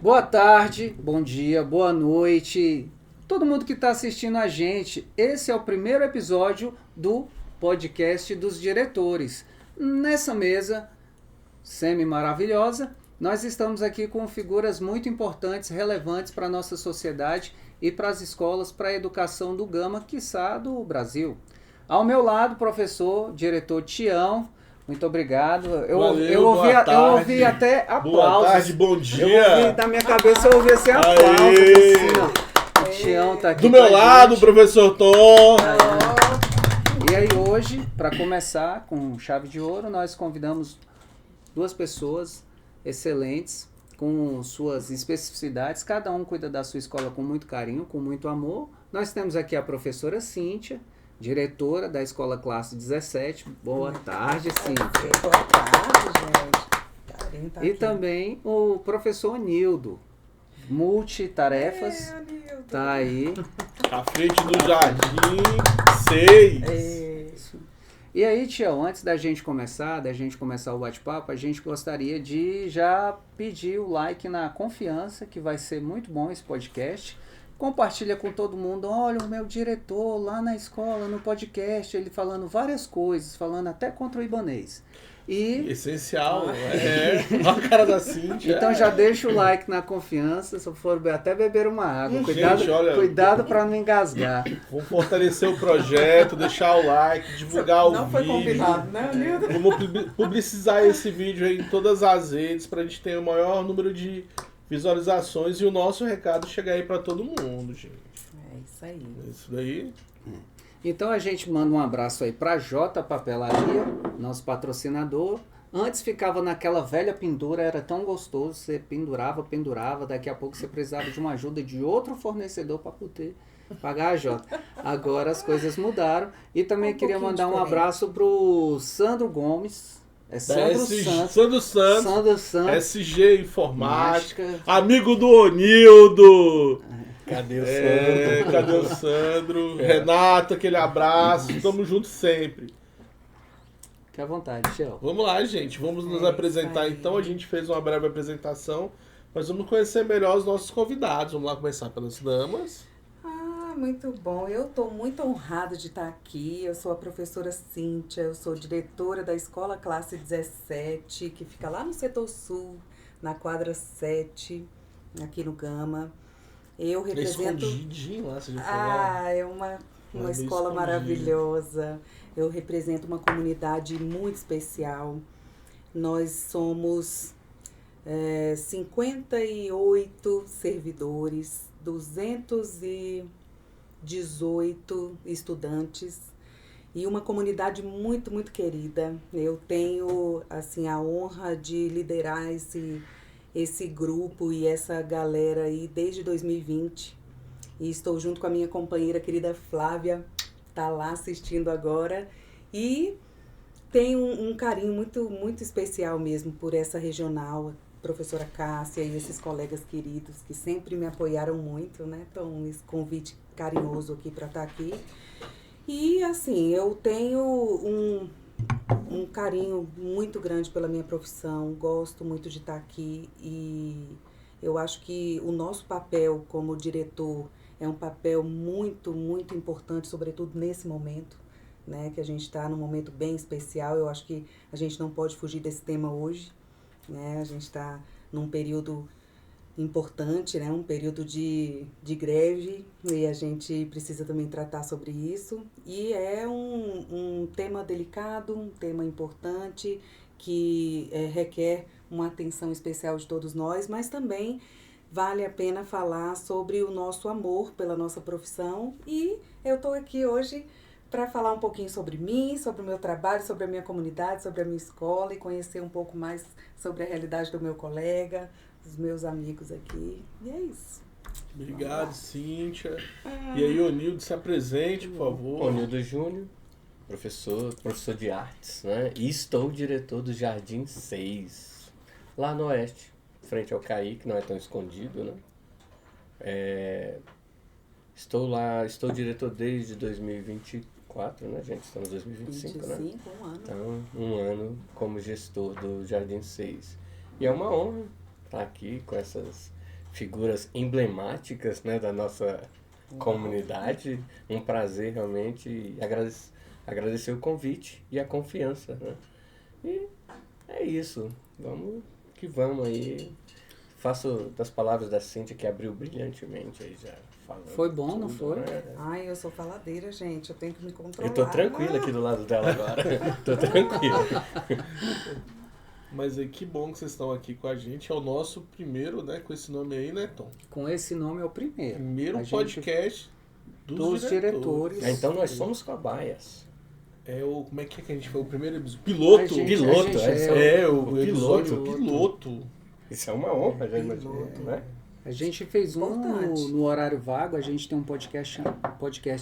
Boa tarde, bom dia, boa noite, todo mundo que está assistindo a gente. Esse é o primeiro episódio do podcast dos diretores. Nessa mesa semi-maravilhosa, nós estamos aqui com figuras muito importantes, relevantes para a nossa sociedade e para as escolas, para a educação do Gama, quiçá do Brasil. Ao meu lado, professor, diretor Tião. Muito obrigado. Eu ouvi até aplausos. Boa tarde, bom dia. Eu ouvi, na minha cabeça eu ouvi assim aplausos. Assim, o Tião tá aqui do meu lado, gente. Professor Tom. E aí hoje, para começar com chave de ouro, nós convidamos duas pessoas excelentes, com suas especificidades. Cada um cuida da sua escola com muito carinho, com muito amor. Nós temos aqui a professora Cíntia, diretora da Escola Classe 17. Boa tarde, Cíntia. Boa tarde, gente. E também o professor Nildo, multitarefas. Nildo. Tá aí. À frente do Jardim 6. E aí, Tião, antes da gente começar o bate-papo, a gente gostaria de já pedir o like na confiança, que vai ser muito bom esse podcast. Compartilha com todo mundo. Olha, o meu diretor lá na escola, no podcast, ele falando várias coisas, falando até contra o ibanês. E essencial, olha a cara da Cíntia. Então já deixa o like na confiança, se for até beber uma água. Cuidado para não engasgar. Vamos fortalecer o projeto, deixar o like, divulgar o vídeo. Não foi combinado, né, Nildo? Vamos publicizar esse vídeo aí em todas as redes para a gente ter o maior número de visualizações e o nosso recado chegar aí para todo mundo, gente. É isso aí. Isso daí. Então a gente manda um abraço aí para J Papelaria, nosso patrocinador. Antes ficava naquela velha pendura, era tão gostoso, você pendurava, daqui a pouco você precisava de uma ajuda de outro fornecedor para poder pagar a J. Agora as coisas mudaram. E também queria mandar um abraço pro Sandro Gomes. É Sandro Santos, SG Informática, amigo do Onildo. Cadê o Sandro? Cadê o Sandro? Renato, aquele abraço. Tamo junto sempre. Fique à vontade, Tião. Vamos lá, gente. Vamos nos apresentar então. A gente fez uma breve apresentação, mas vamos conhecer melhor os nossos convidados. Vamos lá começar pelas damas. Muito bom. Eu estou muito honrada de estar aqui. Eu sou a professora Cíntia, eu sou diretora da Escola Classe 17, que fica lá no setor sul, na quadra 7, aqui no Gama. Eu represento... Escondidinho lá, você já falou. É uma escola maravilhosa. Eu represento uma comunidade muito especial. Nós somos 58 servidores, 218 estudantes e uma comunidade muito, muito querida. Eu tenho assim, a honra de liderar esse grupo e essa galera aí desde 2020. E estou junto com a minha companheira querida Flávia, tá lá assistindo agora. E tenho um carinho muito, muito especial mesmo por essa regional, professora Cássia e esses colegas queridos que sempre me apoiaram muito, né? Então, esse convite carinhoso aqui para estar aqui. E, assim, eu tenho um carinho muito grande pela minha profissão, gosto muito de estar aqui e eu acho que o nosso papel como diretor é um papel muito, muito importante, sobretudo nesse momento, né? Que a gente está num momento bem especial. Eu acho que a gente não pode fugir desse tema hoje. Né? A gente está num período importante, né? Um período de greve e a gente precisa também tratar sobre isso. E é um tema delicado, um tema importante que requer uma atenção especial de todos nós, mas também vale a pena falar sobre o nosso amor pela nossa profissão. E eu estou aqui hoje para falar um pouquinho sobre mim, sobre o meu trabalho, sobre a minha comunidade, sobre a minha escola e conhecer um pouco mais sobre a realidade do meu colega, dos meus amigos aqui. E é isso. Obrigado, Cíntia. E aí, Onildo, se apresente, por favor. Onildo Júnior, professor de artes, né? E estou diretor do Jardim 6, lá no Oeste, frente ao CAI, que não é tão escondido, né? Estou diretor desde 2024, né, gente? Estamos em 2025, 25, né? um ano. Então, um ano como gestor do Jardim 6. E é uma honra estar aqui com essas figuras emblemáticas, né, da nossa comunidade. Um prazer realmente e agradecer o convite e a confiança, né? E é isso. Vamos que vamos aí. Faço das palavras da Cíntia, que abriu brilhantemente aí já. Falando Foi bom, tudo, não foi? né? Ai, eu sou faladeira, gente. Eu tenho que me controlar. Eu tô tranquilo aqui do lado dela agora. Tô tranquilo. Mas aí, que bom que vocês estão aqui com a gente. É o nosso primeiro, né, com esse nome aí, né, Tom? Com esse nome é o primeiro. Primeiro A gente- podcast dos diretores. Então nós somos cobaias. É o... Como é que a gente foi? O primeiro episódio? Piloto? A gente- Piloto, a gente É, o piloto. episódio piloto. Isso é uma honra, já Piloto. imagino, né? A gente fez um Importante. no Horário Vago, a gente tem um podcast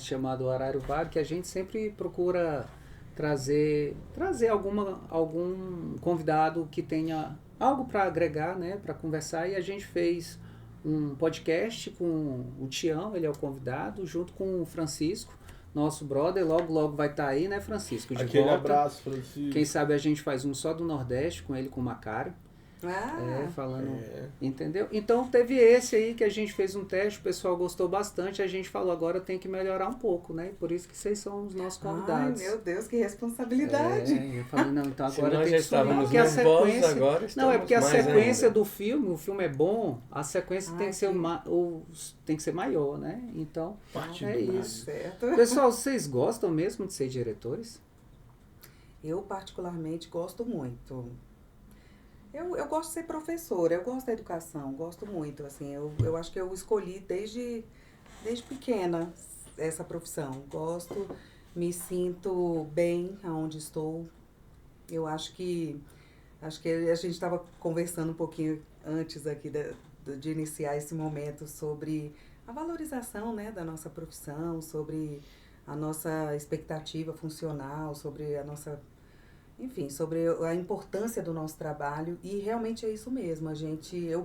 chamado Horário Vago, que a gente sempre procura trazer algum convidado que tenha algo para agregar, né, para conversar, e a gente fez um podcast com o Tião, ele é o convidado, junto com o Francisco, nosso brother, logo vai estar aí, né, Francisco, de Aquele volta. abraço, Francisco. Quem sabe a gente faz um só do Nordeste, com ele, com o Macário. Ah, Falando, É. entendeu? Então teve esse aí que a gente fez um teste, o pessoal gostou bastante, a gente falou agora tem que melhorar um pouco, né? Por isso que vocês são os nossos convidados. ai, meu Deus, que responsabilidade. Eu falei, não, então Se agora nós tem já que subir, estávamos porque a nervosos, sequência... agora Não, estamos é porque a mais sequência ainda. do filme, o filme é bom, a sequência tem Ai, que ser que- tem que ser maior, né? Então, Parte é do isso. Certo. Pessoal, vocês gostam mesmo de ser diretores? Eu, particularmente, gosto muito. Eu gosto de ser professora, eu gosto da educação, gosto muito. Assim, eu acho que eu escolhi desde pequena essa profissão. Gosto, me sinto bem aonde estou. Eu acho que a gente estava conversando um pouquinho antes aqui de iniciar esse momento sobre a valorização, né, da nossa profissão, sobre a nossa expectativa funcional, sobre a nossa... Enfim, sobre a importância do nosso trabalho, e realmente é isso mesmo.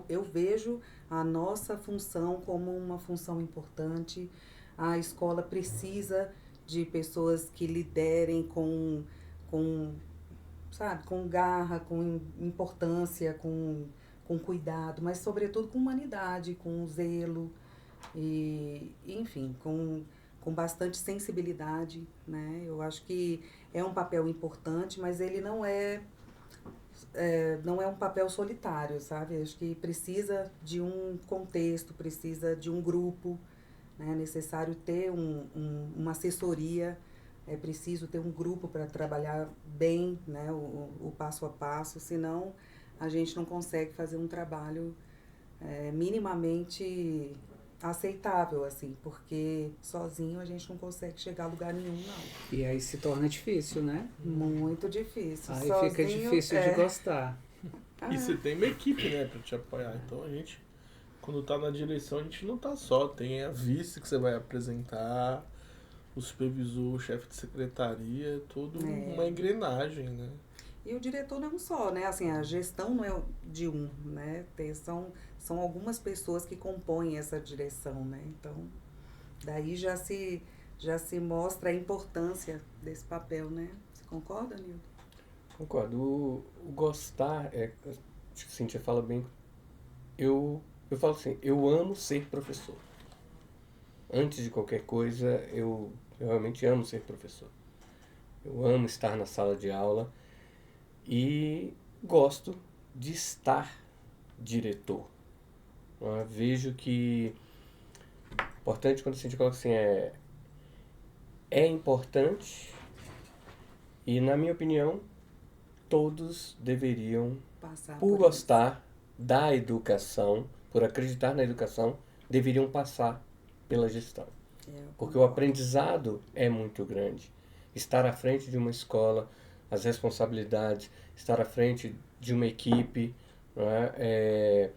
Eu vejo a nossa função como uma função importante. A escola precisa de pessoas que liderem sabe, com garra, com importância, com cuidado, mas sobretudo com humanidade, com zelo e, enfim, com bastante sensibilidade, né? Eu acho que é um papel importante, mas ele não é um papel solitário, sabe? Eu acho que precisa de um contexto, precisa de um grupo, né? É necessário ter uma assessoria, é preciso ter um grupo para trabalhar bem, né? O passo a passo, senão a gente não consegue fazer um trabalho minimamente aceitável, assim, porque sozinho a gente não consegue chegar a lugar nenhum, não. E aí se torna difícil, né? Muito difícil. Aí Sozinho, fica difícil de gostar. E você tem uma equipe, né, pra te apoiar. Então a gente, quando tá na direção, a gente não tá só. Tem a vice que você vai apresentar, o supervisor, o chefe de secretaria, tudo uma engrenagem, né? E o diretor não é um só, né? Assim, a gestão não é de um, né? São algumas pessoas que compõem essa direção, né? Então, daí já se mostra a importância desse papel, né? Você concorda, Nildo? Concordo. O gostar, acho que a Cíntia fala bem. Eu falo assim, eu amo ser professor. Antes de qualquer coisa, eu realmente amo ser professor. Eu amo estar na sala de aula e gosto de estar diretor. Vejo que importante quando a gente coloca assim, é importante e, na minha opinião, todos deveriam, Passar por isso. gostar da educação, por acreditar na educação, deveriam passar pela gestão. Porque o aprendizado é muito grande. Estar à frente de uma escola, as responsabilidades, estar à frente de uma equipe, não é?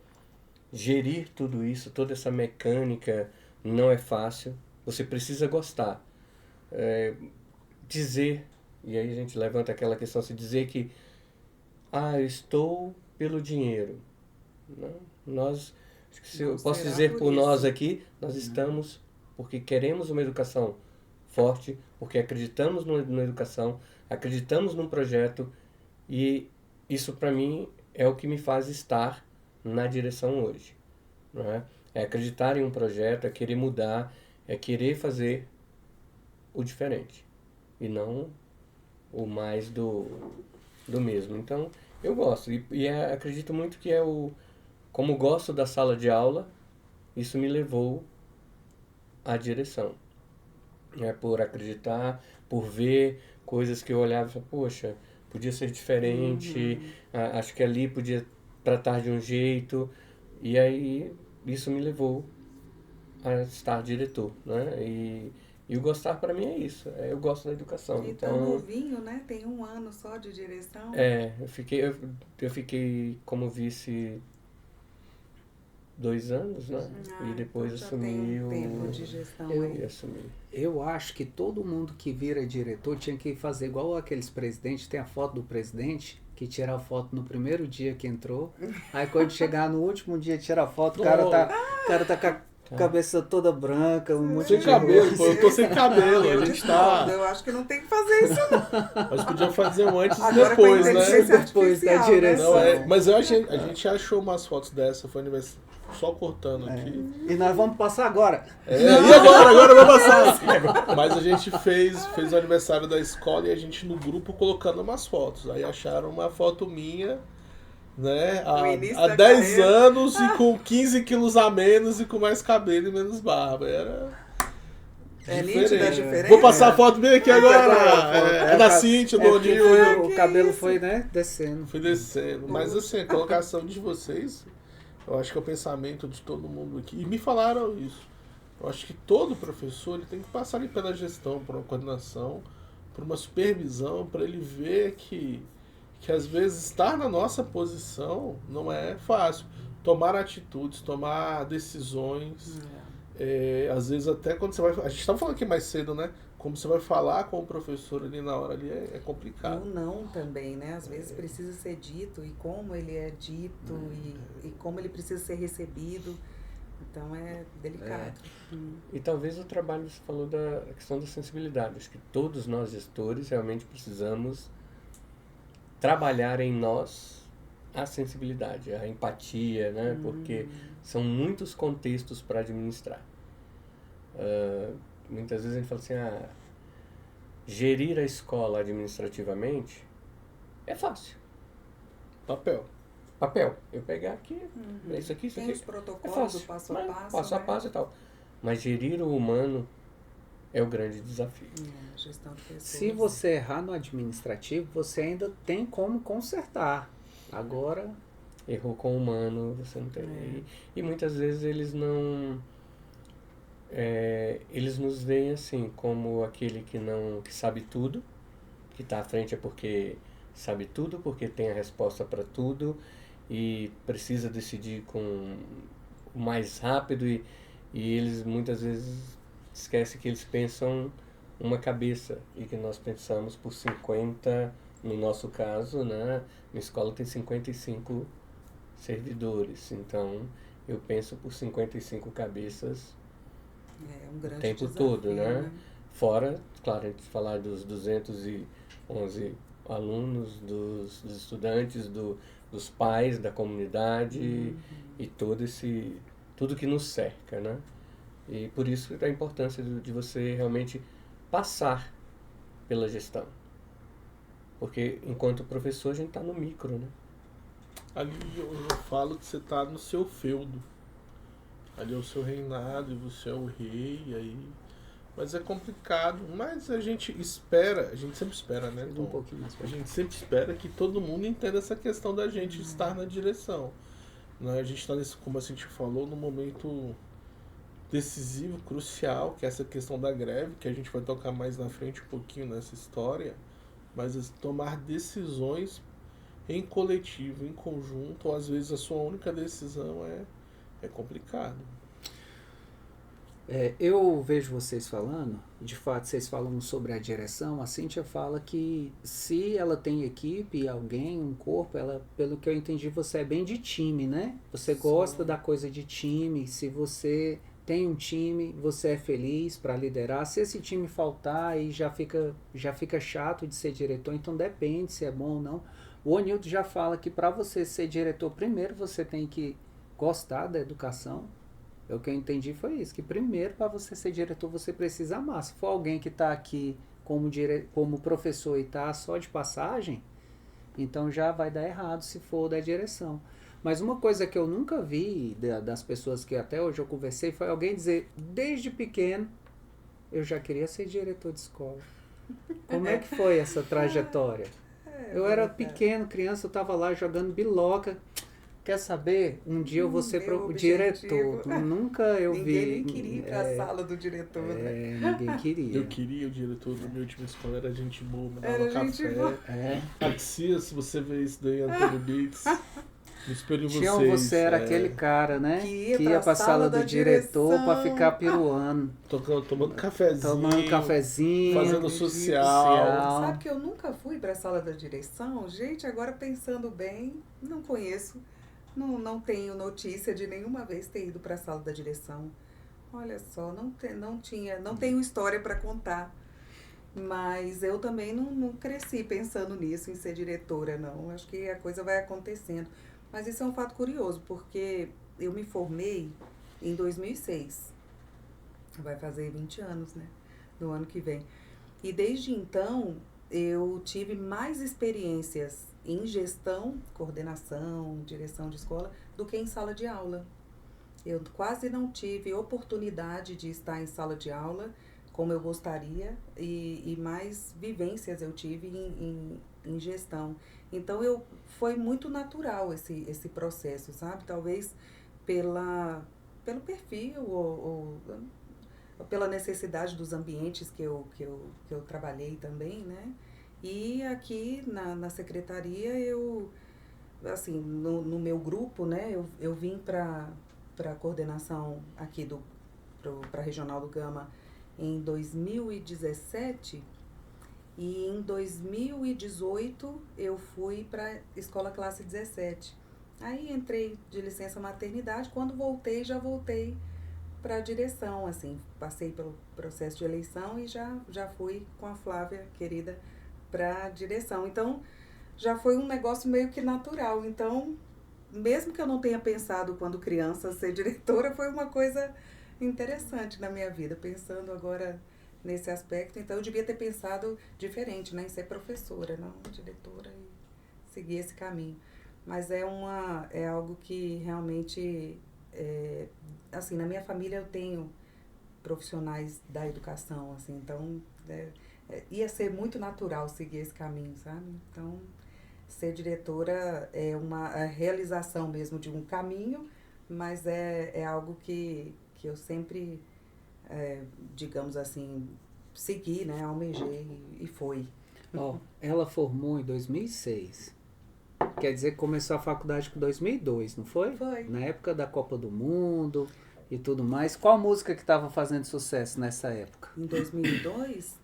Gerir tudo isso, toda essa mecânica não é fácil. Você precisa gostar. Dizer, e aí a gente levanta aquela questão, se dizer que eu estou pelo dinheiro. Não, nós, acho que se eu Não posso será dizer por por nós isso. aqui, nós estamos porque queremos uma educação forte, porque acreditamos na educação, acreditamos num projeto, e isso para mim é o que me faz estar na direção hoje. não é? É acreditar em um projeto, é querer mudar, é querer fazer o diferente e não o mais do mesmo. Então, eu gosto acredito muito que como gosto da sala de aula, isso me levou à direção. Por acreditar, por ver coisas que eu olhava e falava, poxa, podia ser diferente, acho que ali podia tratar de um jeito, e aí isso me levou a estar diretor, né? E o gostar para mim é isso, eu gosto da educação. E tão novinho, né? Tem 1 ano só de direção. Eu fiquei como vice 2 anos, né? E depois então assumi já tem tempo de gestão e assumi. Eu acho que todo mundo que vira diretor tinha que fazer igual aqueles presidentes, tem a foto do presidente, que tira a foto no primeiro dia que entrou, aí quando chegar no último dia tira a foto, o cara tá com a cabeça toda branca, um monte Sem de cabelo, rugas. pô, eu tô sem cabelo, a gente tá... Eu acho que não tem que fazer isso, não. Mas podia fazer um antes e Agora depois, com a né? inteligência Depois da artificial, direção. né? Mas a gente achou umas fotos dessa, foi aniversário, só cortando aqui. E nós vamos passar agora. E agora eu vou passar. Mas a gente fez o aniversário da escola e a gente no grupo colocando umas fotos. Aí acharam uma foto minha, né, há 10 anos e com 15 quilos a menos e com mais cabelo e menos barba. Era nítida a diferença. Vou passar a foto bem aqui agora. É da Cintia, do Onil. O cabelo foi, né, descendo. Foi descendo. Mas assim, a colocação de vocês, eu acho que é o pensamento de todo mundo aqui. E me falaram isso. Eu acho que todo professor ele tem que passar ali pela gestão, por uma coordenação, por uma supervisão, para ele ver que às vezes estar na nossa posição não é fácil. Tomar atitudes, tomar decisões. Às vezes até quando você vai... A gente estava falando aqui mais cedo, né? Como você vai falar com o professor ali na hora ali é complicado. Ou não também, né? Às vezes precisa ser dito e como ele é dito e como ele precisa ser recebido. Então é delicado. E talvez o trabalho, você falou da questão da sensibilidade. Acho que todos nós gestores realmente precisamos trabalhar em nós a sensibilidade, a empatia, né? Porque são muitos contextos para administrar. Muitas vezes a gente fala assim, gerir a escola administrativamente é fácil. Papel. Eu pegar aqui, isso aqui, Tem aqui. os protocolos É fácil, do passo a né? passo. Passo a né? passo e tal. Mas gerir o humano é o grande desafio. Gestão de pessoas. Se você errar no administrativo, você ainda tem como consertar. Agora... Errou com o humano, você não tem. E muitas vezes eles não... eles nos veem assim, como aquele que sabe tudo, que está à frente é porque sabe tudo, porque tem a resposta para tudo e precisa decidir com o mais rápido e eles muitas vezes esquecem que eles pensam uma cabeça e que nós pensamos por 50, no nosso caso, né? Minha escola tem 55 servidores, então eu penso por 55 cabeças um grande o tempo desafio, todo, né? Fora, claro, a gente falar dos 211 alunos, dos estudantes, dos pais, da comunidade e tudo que nos cerca, né? E por isso a importância de você realmente passar pela gestão. Porque enquanto professor a gente está no micro, né? Ali eu falo que você está no seu feudo. Ali é o seu reinado e você é o rei, aí... Mas é complicado, mas a gente sempre espera, né, Tom? Um pouquinho mais. A gente sempre espera que todo mundo entenda essa questão da gente estar na direção. Né? A gente está, como a gente falou, num momento decisivo, crucial, que é essa questão da greve, que a gente vai tocar mais na frente um pouquinho nessa história, mas tomar decisões em coletivo, em conjunto, ou às vezes a sua única decisão é complicado. Eu vejo vocês falando, de fato vocês falam sobre a direção, a Cíntia fala que se ela tem equipe, alguém, um corpo, ela, pelo que eu entendi, você é bem de time, né? Você gosta da coisa de time, se você tem um time, você é feliz para liderar, se esse time faltar aí já fica chato de ser diretor, então depende se é bom ou não. O Onildo já fala que para você ser diretor, primeiro você tem que gostar da educação. O que eu entendi foi isso, que primeiro, para você ser diretor, você precisa amar. Se for alguém que está aqui como professor e está só de passagem, então já vai dar errado se for da direção. Mas uma coisa que eu nunca vi das pessoas que até hoje eu conversei foi alguém dizer, desde pequeno, eu já queria ser diretor de escola. Como é que foi essa trajetória? Eu era pequeno, criança, eu estava lá jogando biloca. Quer saber? Um dia eu vou ser diretor. Nunca eu vi. Ninguém queria ir para a sala do diretor, né? Ninguém queria. Eu queria, o diretor da minha última escola era gente boa, me dava Era café. gente boa. Axia, se você vê isso daí, Antônio Bix, me espelho em Tinha vocês. você era aquele cara, né? Que ia pra sala do diretor direção. pra ficar piruando. Tomando cafezinho. Tomando cafezinho. Fazendo social. Sabe que eu nunca fui para a sala da direção? Gente, agora pensando bem, não conheço. Não tenho notícia de nenhuma vez ter ido para a sala da direção. Olha só, não tenho história para contar. Mas eu também não cresci pensando nisso, em ser diretora, não. Acho que a coisa vai acontecendo. Mas isso é um fato curioso, porque eu me formei em 2006. Vai fazer 20 anos, né? No ano que vem. E desde então, eu tive mais experiências em gestão, coordenação, direção de escola, do que em sala de aula. Eu quase não tive oportunidade de estar em sala de aula como eu gostaria e mais vivências eu tive em gestão. Então, foi muito natural esse processo, sabe? Talvez pelo perfil ou pela necessidade dos ambientes que eu trabalhei também, né? E aqui na secretaria, assim, no meu grupo, né, eu vim para a coordenação aqui para a Regional do Gama em 2017 e em 2018 eu fui para a Escola Classe 17. Aí entrei de licença maternidade, quando voltei, já voltei para a direção, assim, passei pelo processo de eleição e já fui com a Flávia, querida, para a direção. Então, já foi um negócio meio que natural. Então, mesmo que eu não tenha pensado quando criança ser diretora, foi uma coisa interessante na minha vida, pensando agora nesse aspecto. Então, eu devia ter pensado diferente, né, em ser professora, não diretora, e seguir esse caminho. Mas é algo que realmente, assim, na minha família eu tenho profissionais da educação, assim, então ia ser muito natural seguir esse caminho, sabe? Então, ser diretora é uma realização mesmo de um caminho, mas é algo que eu sempre, digamos assim, segui, né? Almejei e foi. Ela formou em 2006. Quer dizer que começou a faculdade com 2002, não foi? Foi. Na época da Copa do Mundo e tudo mais. Qual música que estava fazendo sucesso nessa época? Em 2002?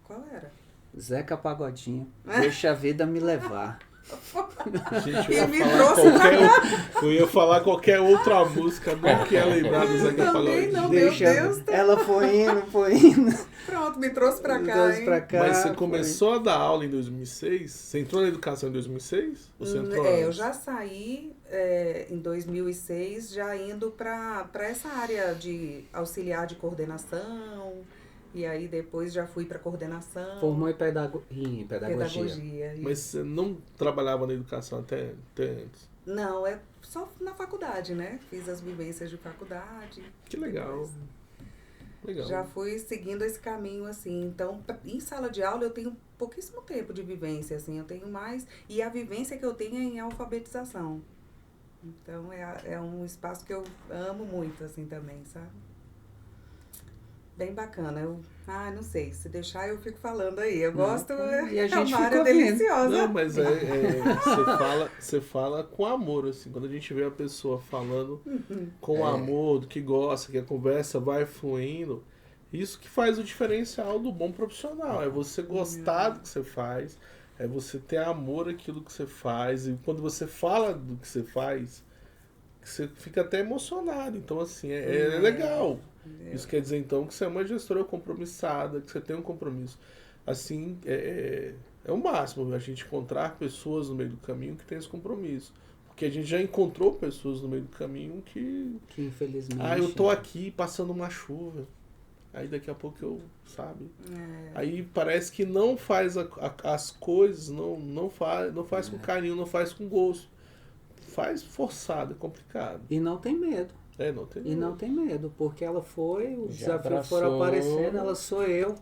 Qual era? Zeca Pagodinho. Deixa a vida me levar. Gente, eu ia falar qualquer outra música, não que ia lembrar do Zeca Pagodinho. Não, meu Deus. Ela foi indo. Pronto, me trouxe pra cá, trouxe pra cá. Mas você começou a dar aula em 2006? Você entrou na educação em 2006? Ou você entrou eu já saí em 2006, já indo para essa área de auxiliar de coordenação. E aí depois já fui para coordenação. Formou em pedagogia. Mas você não trabalhava na educação até antes? Não, só na faculdade, né? Fiz as vivências de faculdade. Que legal. Legal. Já fui seguindo esse caminho, assim. Então, em sala de aula eu tenho pouquíssimo tempo de vivência, assim. Eu tenho mais... E a vivência que eu tenho é em alfabetização. Então, é um espaço que eu amo muito, assim, também, sabe? Bem bacana. Não sei, se deixar eu fico falando aí. Eu gosto, e a gente uma área ouvindo. deliciosa. Não, mas você fala com amor, assim. Quando a gente vê a pessoa falando com amor, do que gosta, que a conversa vai fluindo, isso que faz o diferencial do bom profissional. É você gostar do que você faz, é você ter amor àquilo que você faz. E quando você fala do que você faz, você fica até emocionado. Então, assim, é legal. Isso quer dizer, então, que você é uma gestora compromissada, que você tem um compromisso. Assim, é o máximo a gente encontrar pessoas no meio do caminho que tem esse compromisso. Porque a gente já encontrou pessoas no meio do caminho que... Que infelizmente... eu tô aqui passando uma chuva. Aí daqui a pouco eu, sabe? Aí parece que não faz as coisas, não faz com carinho, não faz com gosto. Faz forçado, é complicado. E não tem medo. Não tem E não tem medo, porque ela foi, os Já desafios foram abraçou. aparecendo, ela sou eu.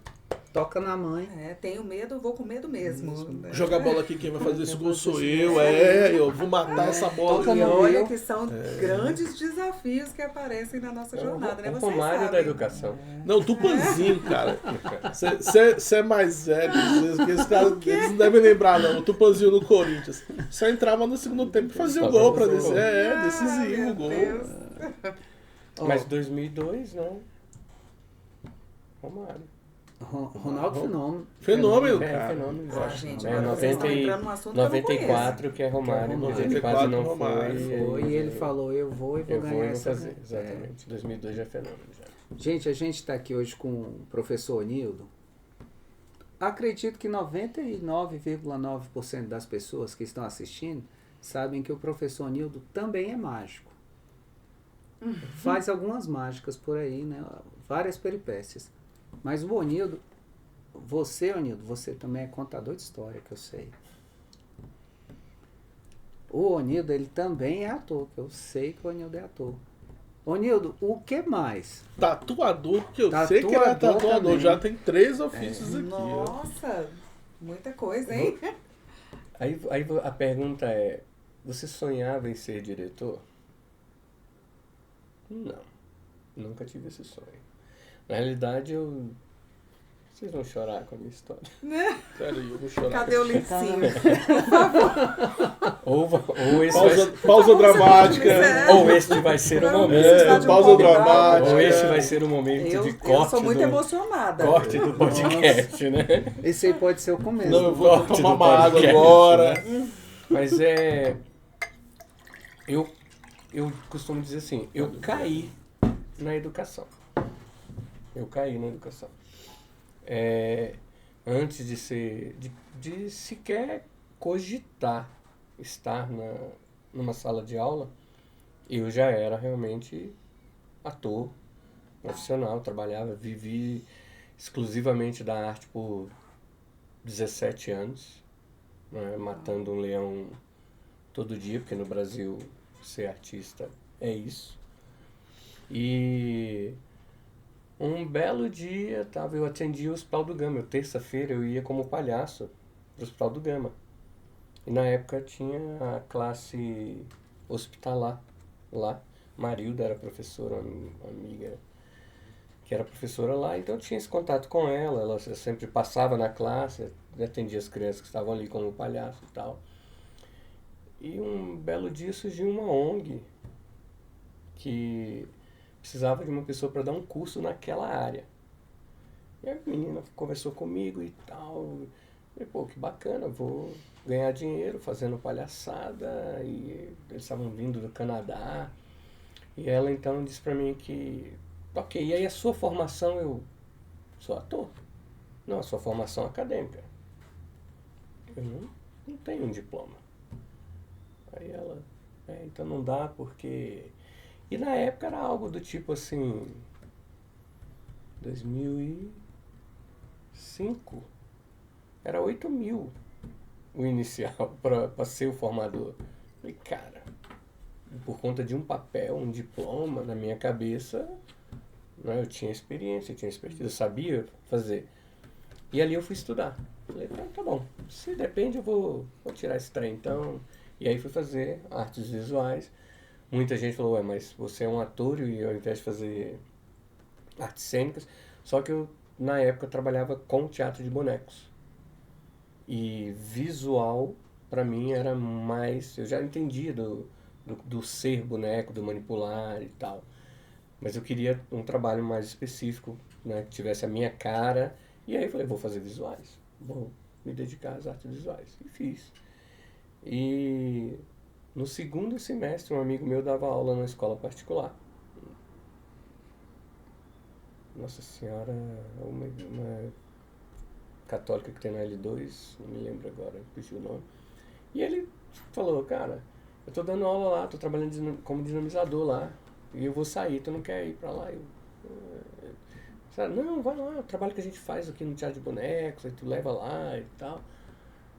Toca na mãe. Tenho medo, vou com medo mesmo. Né? Jogar bola aqui, quem vai fazer esse gol sou eu. Eu vou matar essa bola. Toca E no olha meu. que são grandes desafios que aparecem na nossa jornada, né? O Vocês Romário da sabem. educação. Não, Tupanzinho, cara. Você é mais velho. Esse cara, eles não devem lembrar, não. O Tupanzinho no Corinthians. Só entrava no segundo tempo e fazia o gol pra descer. Decisivo meu o gol. Deus. Mas 2002, né? Romário. Ronaldo Fenômeno. Fenômeno, É, cara. fenômeno. Ah, gente, É, agora vocês estão entrando num assunto que eu não 94 que é Romário, Que é a gente Romário. quase não 94 foi. E ele falou, eu vou e vou Eu ganhar vou e vou essa. fazer, exatamente. 2002 já é fenômeno. Já. Gente, a gente está aqui hoje com o professor Onildo. Acredito que 99,9% das pessoas que estão assistindo sabem que o professor Onildo também é mágico. Faz algumas mágicas por aí, né? Várias peripécias. Mas o Onildo, você também é contador de história, que eu sei. O Onildo, ele também é ator, que eu sei que o Onildo é ator. Onildo, o que mais? Tatuador, que eu sei que ele é Tatuador tatuador. também. Já tem 3 ofícios aqui. Ó. Nossa, muita coisa, hein? Aí a pergunta é, você sonhava em ser diretor? Não, nunca tive esse sonho. Na realidade, vocês vão chorar com a minha história. Peraí, eu vou chorar. Cadê o lencinho? Ou esse Pausa dramática. ou este vai ser o momento. Precisar de um pausa convidado. dramática. Ou este vai ser o momento Eu de corte, sou muito do, emocionada. corte do podcast, né? Esse aí pode ser o começo. Não, eu vou Corte tomar do uma água podcast. agora. Mas eu costumo dizer assim, eu caí na educação. Antes de sequer cogitar estar numa sala de aula, eu já era realmente ator profissional, vivi exclusivamente da arte por 17 anos, né, matando um leão todo dia, porque no Brasil ser artista é isso. E um belo dia, eu atendia o Hospital do Gama. Terça-feira eu ia como palhaço para o Hospital do Gama. E na época tinha a classe hospitalar lá. Marilda era professora, uma amiga que era professora lá, então eu tinha esse contato com ela. Ela sempre passava na classe, atendia as crianças que estavam ali como palhaço e tal. E um belo dia surgiu uma ONG que precisava de uma pessoa para dar um curso naquela área. E a menina conversou comigo e tal. E, pô, que bacana, vou ganhar dinheiro fazendo palhaçada. E eles estavam vindo do Canadá. E ela então disse para mim que, ok, e aí a sua formação? Eu sou ator. Não, a sua formação acadêmica. Eu não tenho um diploma. Aí ela, então não dá porque... E na época era algo do tipo assim, 2005, era 8 mil o inicial para ser o formador. E cara, por conta de um papel, um diploma na minha cabeça, né, eu tinha experiência, eu tinha expertise, eu sabia fazer. E ali eu fui estudar. Falei, tá bom, se depende eu vou tirar esse trem então. E aí fui fazer artes visuais. Muita gente falou, mas você é um ator e ao invés de fazer artes cênicas. Só que eu, na época, trabalhava com teatro de bonecos. E visual, pra mim, era mais... Eu já entendia do ser boneco, do manipular e tal. Mas eu queria um trabalho mais específico, né, que tivesse a minha cara. E aí eu falei, vou fazer visuais. Vou me dedicar às artes visuais. E fiz. E no segundo semestre, um amigo meu dava aula numa escola particular. Nossa Senhora, uma católica que tem na L2, não me lembro agora, pedi o nome. E ele falou, cara, eu tô dando aula lá, tô trabalhando como dinamizador lá, e eu vou sair, tu não quer ir pra lá? Não, vai lá, o trabalho que a gente faz aqui no Teatro de Bonecos, aí tu leva lá e tal.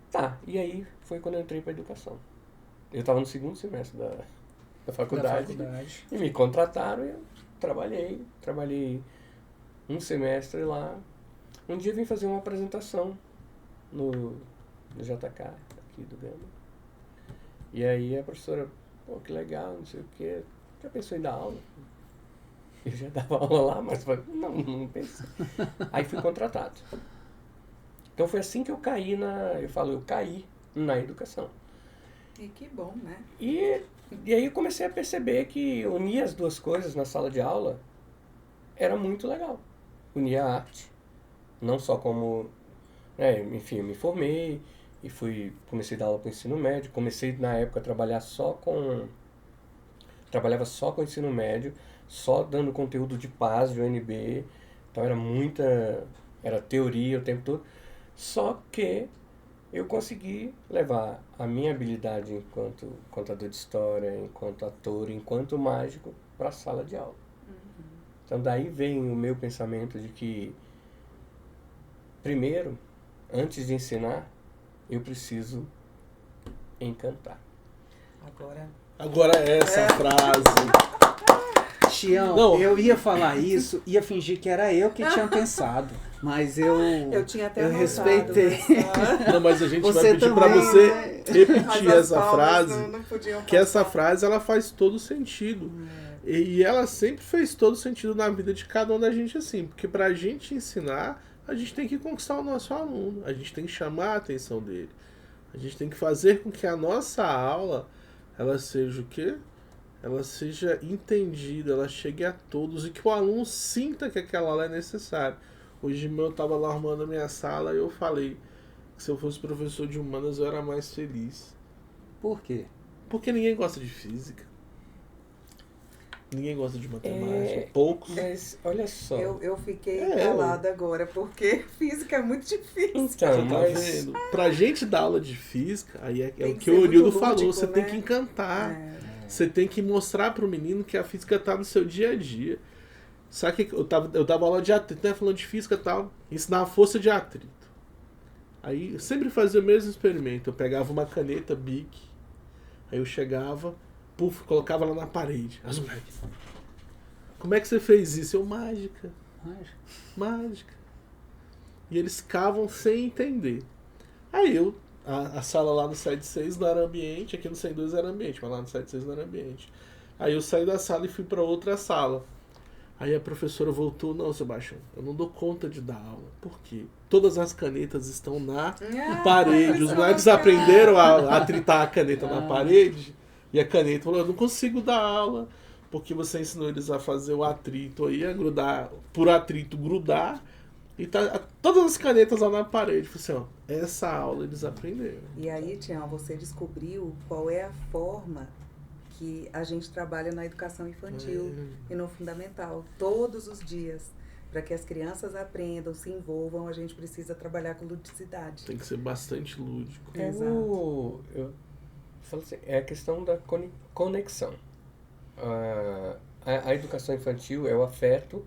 Tá, e aí foi quando eu entrei pra educação. Eu tava no segundo semestre da faculdade, e me contrataram e eu trabalhei um semestre lá. Um dia eu vim fazer uma apresentação no JK, aqui do Gama. E aí a professora, pô, que legal, não sei o quê, já pensou em dar aula? Eu já dava aula lá, mas não pensei. Aí fui contratado. Então foi assim que eu caí eu caí na educação. E que bom, né? E aí eu comecei a perceber que unir as duas coisas na sala de aula era muito legal. Unir a arte, não só como... enfim, eu me formei e comecei a dar aula para o ensino médio. Comecei, na época, a trabalhava só com ensino médio, só dando conteúdo de PAS, de UNB. Então era teoria o tempo todo. Só que eu consegui levar a minha habilidade enquanto contador de história, enquanto ator, enquanto mágico, para a sala de aula. Então daí vem o meu pensamento de que, primeiro, antes de ensinar, eu preciso encantar. Agora essa frase. Tião, eu ia falar isso, ia fingir que era eu que tinha pensado, mas eu tinha até respeitei. Não, mas a gente Você vai pedir também, pra você né? repetir essa frase, não podiam que essa frase ela faz todo sentido. E ela sempre fez todo sentido na vida de cada um da gente assim, porque pra gente ensinar, a gente tem que conquistar o nosso aluno, a gente tem que chamar a atenção dele. A gente tem que fazer com que a nossa aula, ela seja o quê? Ela seja entendida, ela chegue a todos e que o aluno sinta que aquela aula é necessária. Hoje de manhã eu estava lá arrumando a minha sala e eu falei que se eu fosse professor de humanas eu era mais feliz. Por quê? Porque ninguém gosta de física. Ninguém gosta de matemática. Poucos. Mas, olha só. Eu fiquei calada agora, porque física é muito difícil. Então, Tá vendo? Pra gente dar aula de física, aí é o que que ser o Nildo muito falou, lúdico, você né? tem que encantar. Você tem que mostrar pro menino que a física tá no seu dia a dia. Sabe que eu dava aula de atrito, né? Falando de física e tal, ensinar a força de atrito. Aí eu sempre fazia o mesmo experimento. Eu pegava uma caneta Bic, aí eu chegava, colocava lá na parede. As moleques, como é que você fez isso? Mágica. Mágica. E eles ficavam sem entender. Aí a sala lá no 76 não era ambiente, aqui no 102 era ambiente, mas lá no 76 não era ambiente. Aí eu saí da sala e fui para outra sala. Aí a professora voltou, não, Sebastião, eu não dou conta de dar aula. Por quê? Todas as canetas estão na parede. Os moleques aprenderam a atritar a caneta na parede. E a caneta falou, eu não consigo dar aula, porque você ensinou eles a fazer o atrito aí, a grudar, por atrito grudar. E tá todas as canetas lá na parede. Falei assim, ó, essa aula eles aprenderam. E aí, Tião, você descobriu qual é a forma que a gente trabalha na educação infantil e no fundamental, todos os dias. Para que as crianças aprendam, se envolvam, a gente precisa trabalhar com ludicidade. Tem que ser bastante lúdico. Exato. Eu falo assim, é a questão da conexão. A educação infantil é o afeto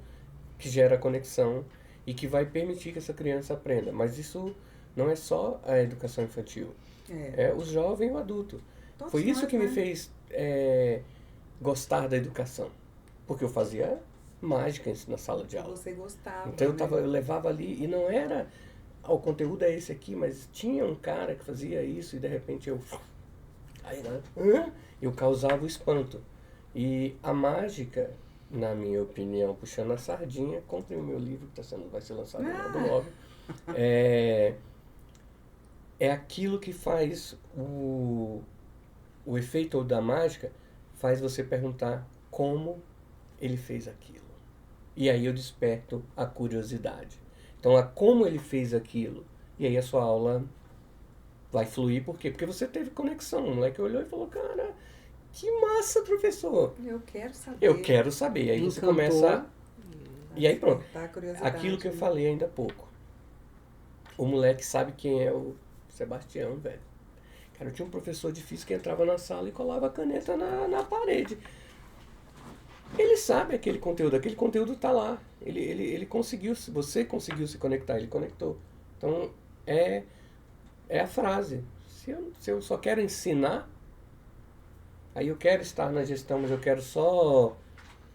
que gera conexão e que vai permitir que essa criança aprenda. Mas isso não é só a educação infantil. É o jovem e o adulto. Todos Foi isso nós, que me né? fez gostar da educação. Porque eu fazia mágica na sala de aula. Você gostava. Então né? eu levava ali e não era... o conteúdo é esse aqui, mas tinha um cara que fazia isso e de repente eu... Aí, né? Eu causava o espanto. E a mágica, na minha opinião, puxando a sardinha, comprei o meu livro que vai ser lançado no ano novo. É aquilo que faz o efeito da mágica, faz você perguntar como ele fez aquilo. E aí eu desperto a curiosidade. Então, como ele fez aquilo? E aí a sua aula vai fluir, por quê? Porque você teve conexão. O moleque olhou e falou, cara, que massa, professor. Eu quero saber. Eu quero saber. E aí você Encantou. começa... E aí pronto. Despertar a curiosidade. Aquilo que eu falei ainda há pouco. O moleque sabe quem é o Sebastião, velho. Cara, eu tinha um professor de física que entrava na sala e colava a caneta na parede. Ele sabe aquele conteúdo está lá. Ele conseguiu, você conseguiu se conectar, ele conectou. Então, é a frase. Se eu só quero ensinar, aí eu quero estar na gestão, mas eu quero só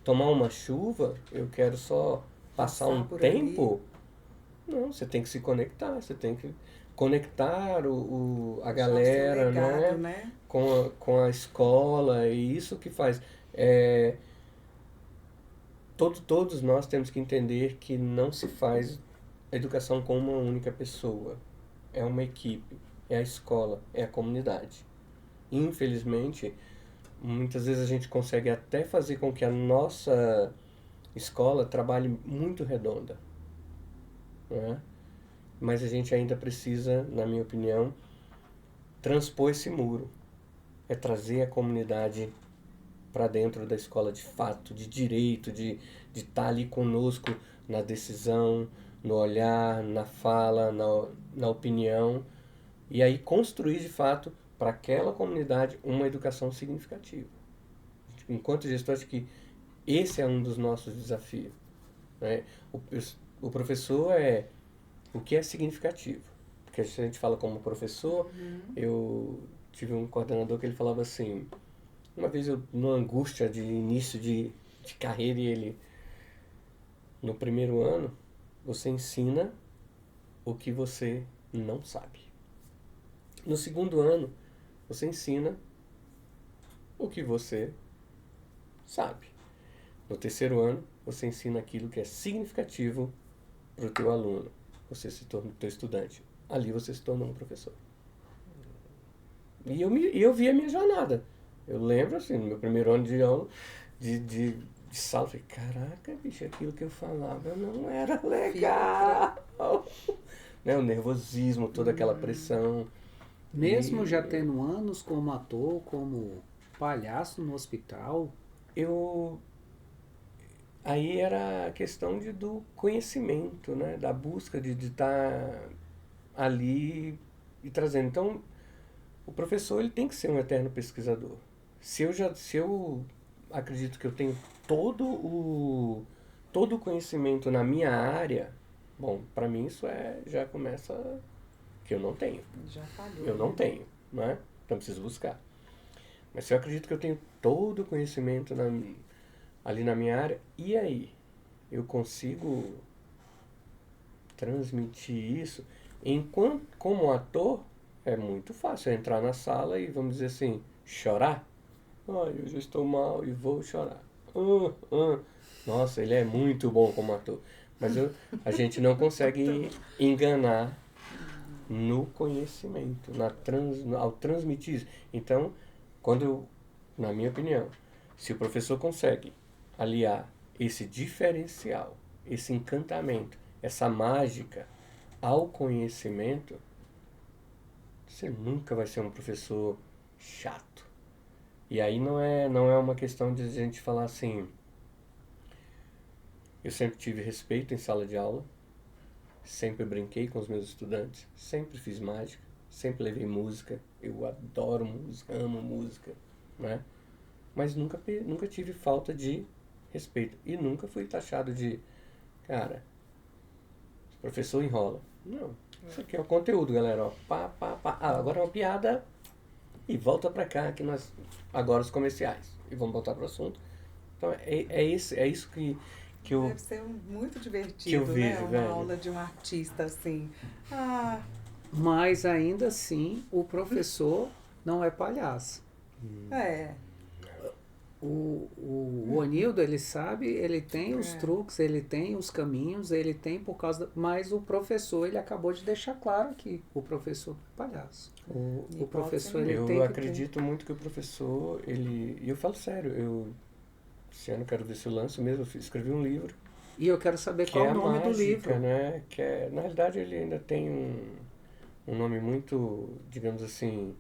tomar uma chuva, eu quero só passar um tempo. Não, você tem que se conectar, você tem que conectar a galera, legado, né? Com a escola, e isso que faz. Todos nós temos que entender que não se faz educação com uma única pessoa. É uma equipe, é a escola, é a comunidade. Infelizmente, muitas vezes a gente consegue até fazer com que a nossa escola trabalhe muito redonda, né? Mas a gente ainda precisa, na minha opinião, transpor esse muro. É trazer a comunidade para dentro da escola de fato, de direito, de estar ali conosco na decisão, no olhar, na fala, na opinião, e aí construir de fato para aquela comunidade uma educação significativa. Enquanto gestor, acho que esse é um dos nossos desafios, né? O professor é o que é significativo. Porque se a gente fala como professor, eu tive um coordenador que ele falava assim, uma vez eu, numa angústia de início de carreira, e ele, no primeiro ano, você ensina o que você não sabe. No segundo ano, você ensina o que você sabe. No terceiro ano, você ensina aquilo que é significativo para o teu aluno. Você se torna o teu estudante. Ali você se tornou um professor. E eu vi a minha jornada. Eu lembro, assim, no meu primeiro ano de aula, de sala, eu falei, caraca, bicho, aquilo que eu falava não era legal. Né? O nervosismo, toda aquela pressão. Mesmo já tendo anos como ator, como palhaço no hospital? Aí era a questão do conhecimento, né? Da busca de estar ali e trazendo. Então, o professor ele tem que ser um eterno pesquisador. Se eu acredito que eu tenho todo o conhecimento na minha área, bom, para mim isso já começa que eu não tenho. Já falhou. Eu não tenho, né? Então preciso buscar. Mas se eu acredito que eu tenho todo o conhecimento ali na minha área, e aí? Eu consigo transmitir isso? Enquanto, como ator, é muito fácil entrar na sala e, vamos dizer assim, chorar. Ai, eu já estou mal e vou chorar. Nossa, ele é muito bom como ator. Mas a gente não consegue enganar no conhecimento, ao transmitir isso. Então, na minha opinião, se o professor consegue aliar esse diferencial, esse encantamento, essa mágica ao conhecimento, você nunca vai ser um professor chato. E aí não é uma questão de a gente falar assim, eu sempre tive respeito em sala de aula, sempre brinquei com os meus estudantes, sempre fiz mágica, sempre levei música, eu adoro música, amo música, né? Mas nunca tive falta de respeito e nunca fui taxado de, cara, o professor enrola. Não, isso aqui é o conteúdo, galera, ó, pá. Agora é uma piada e volta pra cá que nós, agora os comerciais, e vamos voltar pro assunto. Então é isso que eu... Deve ser muito divertido, que eu vejo, né? Uma velho. aula de um artista assim. Mas ainda assim, o professor não é palhaço. É. O Onildo, ele sabe, ele tem os truques, ele tem os caminhos, ele tem por causa... Mas o professor, ele acabou de deixar claro aqui, o professor é palhaço. O professor, ele tem que Eu acredito muito que o professor, e eu falo sério, esse ano eu quero ver se eu lanço mesmo, eu escrevi um livro. E eu quero saber qual é o nome do livro. Né? Na realidade ele ainda tem um nome muito, digamos assim,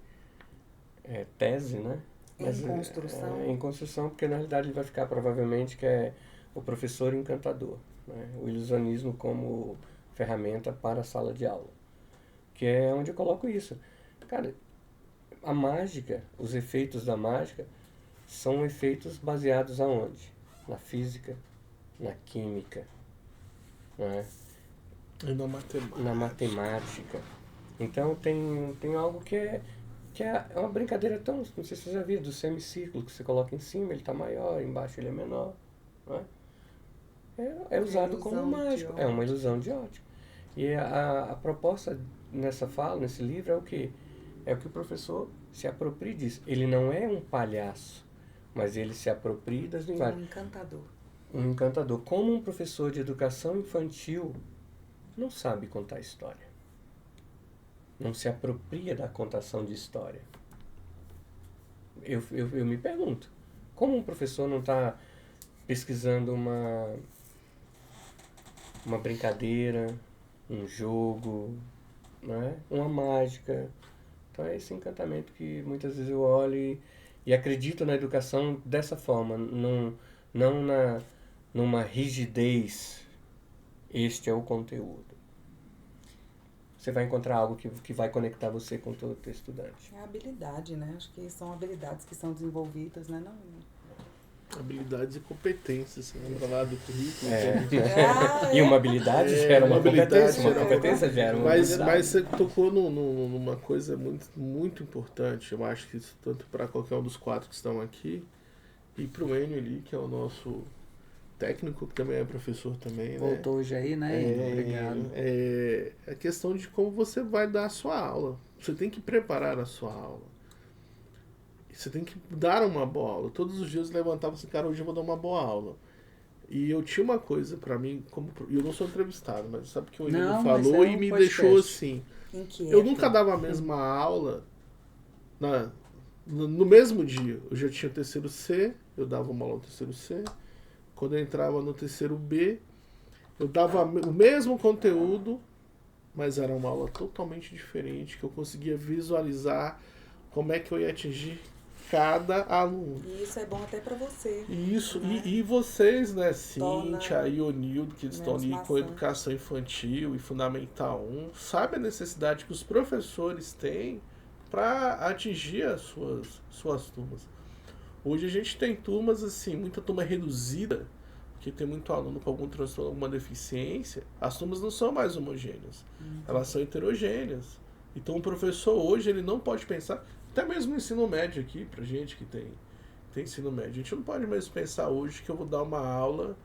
tese, né? Mas, em construção. Em construção, porque na realidade ele vai ficar provavelmente que é o professor encantador, né? O ilusionismo como ferramenta para a sala de aula. Que é onde eu coloco isso. Cara, a mágica, os efeitos da mágica, são efeitos baseados aonde? Na física, na química, não é? E na matemática. Então tem algo que é uma brincadeira tão... Não sei se você já viu, do semicírculo, que você coloca em cima, ele está maior, embaixo ele é menor. Não é? É usado como mágico. É uma ilusão de ótica. E a proposta nessa fala, nesse livro, é o quê? É o que o professor se apropria disso. Ele não é um palhaço, mas ele se apropria das linguagens. Um encantador. Um encantador. Como um professor de educação infantil não sabe contar história. Não se apropria da contação de história. Eu me pergunto, como um professor não está pesquisando uma brincadeira, um jogo, não é? Uma mágica? Então é esse encantamento que muitas vezes eu olho e acredito na educação dessa forma, não numa rigidez. Este é o conteúdo. Você vai encontrar algo que vai conectar você com todo o teu estudante. É a habilidade, né? Acho que são habilidades que são desenvolvidas, né? Não... Habilidades e competências, você lembra lá do currículo? E uma habilidade gera uma competência, uma competência gera uma habilidade. Mas você tocou numa coisa muito, muito importante, eu acho que isso tanto para qualquer um dos 4 que estão aqui, e para o Enio ali, que é o nosso técnico, que também é professor também, Voltou hoje aí, né? Obrigado. É a questão de como você vai dar a sua aula. Você tem que preparar a sua aula. Você tem que dar uma boa aula. Todos os dias eu levantava assim, cara, hoje eu vou dar uma boa aula. E eu tinha uma coisa pra mim, eu não sou entrevistado, mas sabe que o Enio falou e me deixou assim. Eu nunca dava a mesma aula no mesmo dia. Eu já tinha o terceiro C, eu dava uma aula no terceiro C. Quando eu entrava no terceiro B, eu dava o mesmo conteúdo, mas era uma aula totalmente diferente, que eu conseguia visualizar como é que eu ia atingir cada aluno. E isso é bom até para você. Isso, né? e vocês, né, Cíntia e Onildo, que estão ali com maçã. educação infantil e fundamental 1, sabe a necessidade que os professores têm para atingir as suas turmas. Hoje a gente tem turmas assim, muita turma reduzida, porque tem muito aluno com algum transtorno, alguma deficiência. As turmas não são mais homogêneas, elas são heterogêneas. Então o professor hoje ele não pode pensar, até mesmo no ensino médio aqui, pra gente que tem ensino médio, a gente não pode mais pensar hoje que eu vou dar uma aula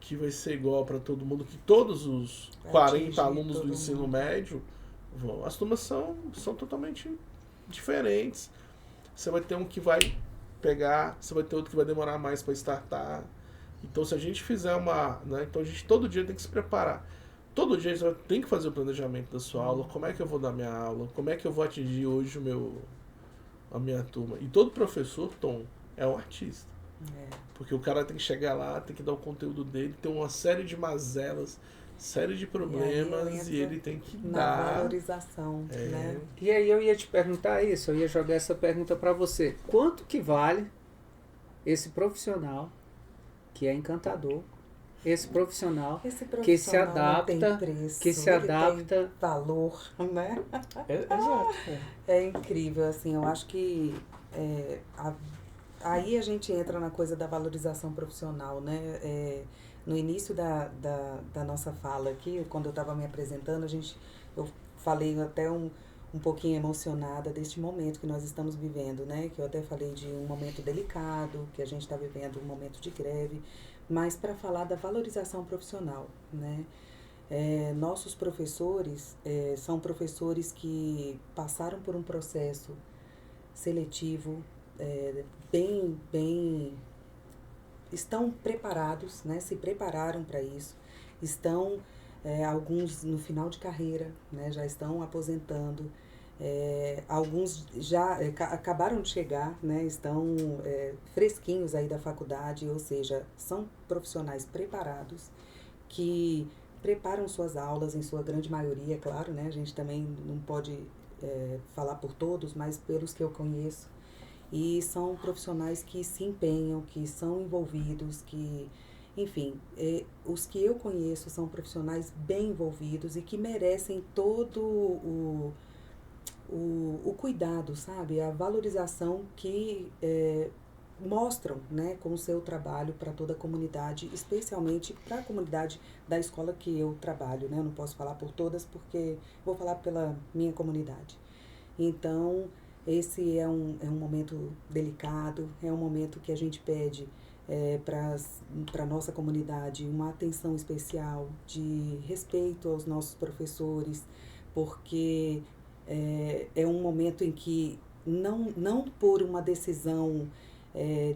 que vai ser igual para todo mundo, que todos os 40 alunos do ensino médio vão. As turmas são totalmente diferentes. Você vai ter um que vai pegar, você vai ter outro que vai demorar mais para startar. Então se a gente fizer então a gente todo dia tem que se preparar. Todo dia você tem que fazer o planejamento da sua aula, como é que eu vou dar minha aula, como é que eu vou atingir hoje a minha turma. E todo professor, Tom, é um artista. Porque o cara tem que chegar lá, tem que dar o conteúdo dele, tem uma série de mazelas, série de problemas, e ele tem que dar... Na valorização, né? E aí eu ia te perguntar isso, eu ia jogar essa pergunta para você. Quanto que vale esse profissional que é encantador, esse profissional que se adapta, que se adapta, tem valor, né? Exato. É incrível, assim, eu acho que aí a gente entra na coisa da valorização profissional, né? No início da nossa fala aqui, quando eu estava me apresentando, eu falei até um pouquinho emocionada deste momento que nós estamos vivendo, né? Que eu até falei de um momento delicado, que a gente está vivendo um momento de greve, mas para falar da valorização profissional, né? Nossos professores são professores que passaram por um processo seletivo, estão preparados, né? Se prepararam para isso, estão alguns no final de carreira, né? Já estão aposentando, alguns já acabaram de chegar, né? Estão fresquinhos aí da faculdade, ou seja, são profissionais preparados que preparam suas aulas, em sua grande maioria, claro, né? A gente também não pode falar por todos, mas pelos que eu conheço. E são profissionais que se empenham, que são envolvidos, que, enfim, os que eu conheço são profissionais bem envolvidos e que merecem todo o cuidado, sabe? A valorização que mostram, né, com o seu trabalho para toda a comunidade, especialmente para a comunidade da escola que eu trabalho, né? Eu não posso falar por todas porque vou falar pela minha comunidade. Então, esse é um momento delicado, é um momento que a gente pede para a nossa comunidade uma atenção especial de respeito aos nossos professores, porque é um momento em que não por uma decisão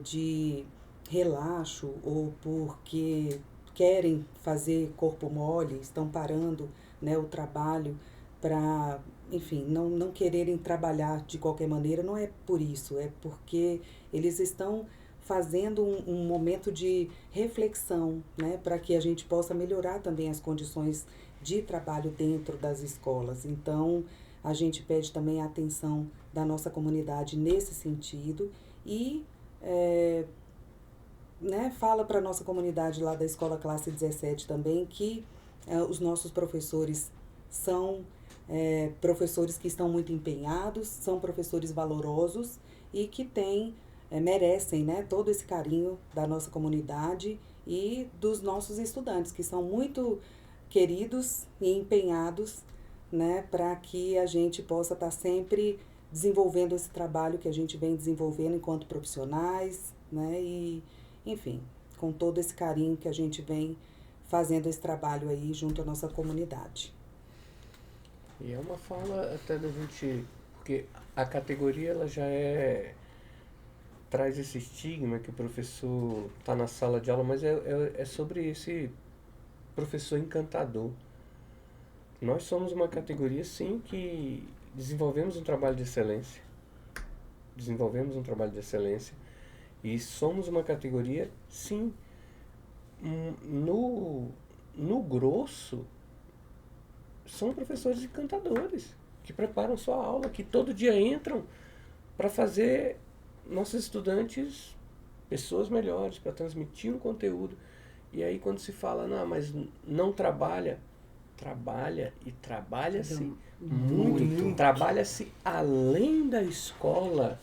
de relaxo ou porque querem fazer corpo mole, estão parando, né, o trabalho para, enfim, não quererem trabalhar de qualquer maneira, não é por isso, é porque eles estão fazendo um momento de reflexão, né, para que a gente possa melhorar também as condições de trabalho dentro das escolas. Então, a gente pede também a atenção da nossa comunidade nesse sentido e né, fala para a nossa comunidade lá da Escola Classe 17 também que os nossos professores são professores que estão muito empenhados, são professores valorosos e que merecem, né, todo esse carinho da nossa comunidade e dos nossos estudantes, que são muito queridos e empenhados, né, para que a gente possa estar sempre desenvolvendo esse trabalho que a gente vem desenvolvendo enquanto profissionais, né, e, enfim, com todo esse carinho que a gente vem fazendo esse trabalho aí junto à nossa comunidade. E é uma fala até da gente, porque a categoria ela já traz esse estigma que o professor está na sala de aula, mas é sobre esse professor encantador. Nós somos uma categoria, sim, que desenvolvemos um trabalho de excelência. E somos uma categoria, sim, no grosso, são professores encantadores, que preparam sua aula, que todo dia entram para fazer nossos estudantes pessoas melhores, para transmitir um conteúdo. E aí quando se fala, não, mas não trabalha e trabalha-se muito. Trabalha-se além da escola,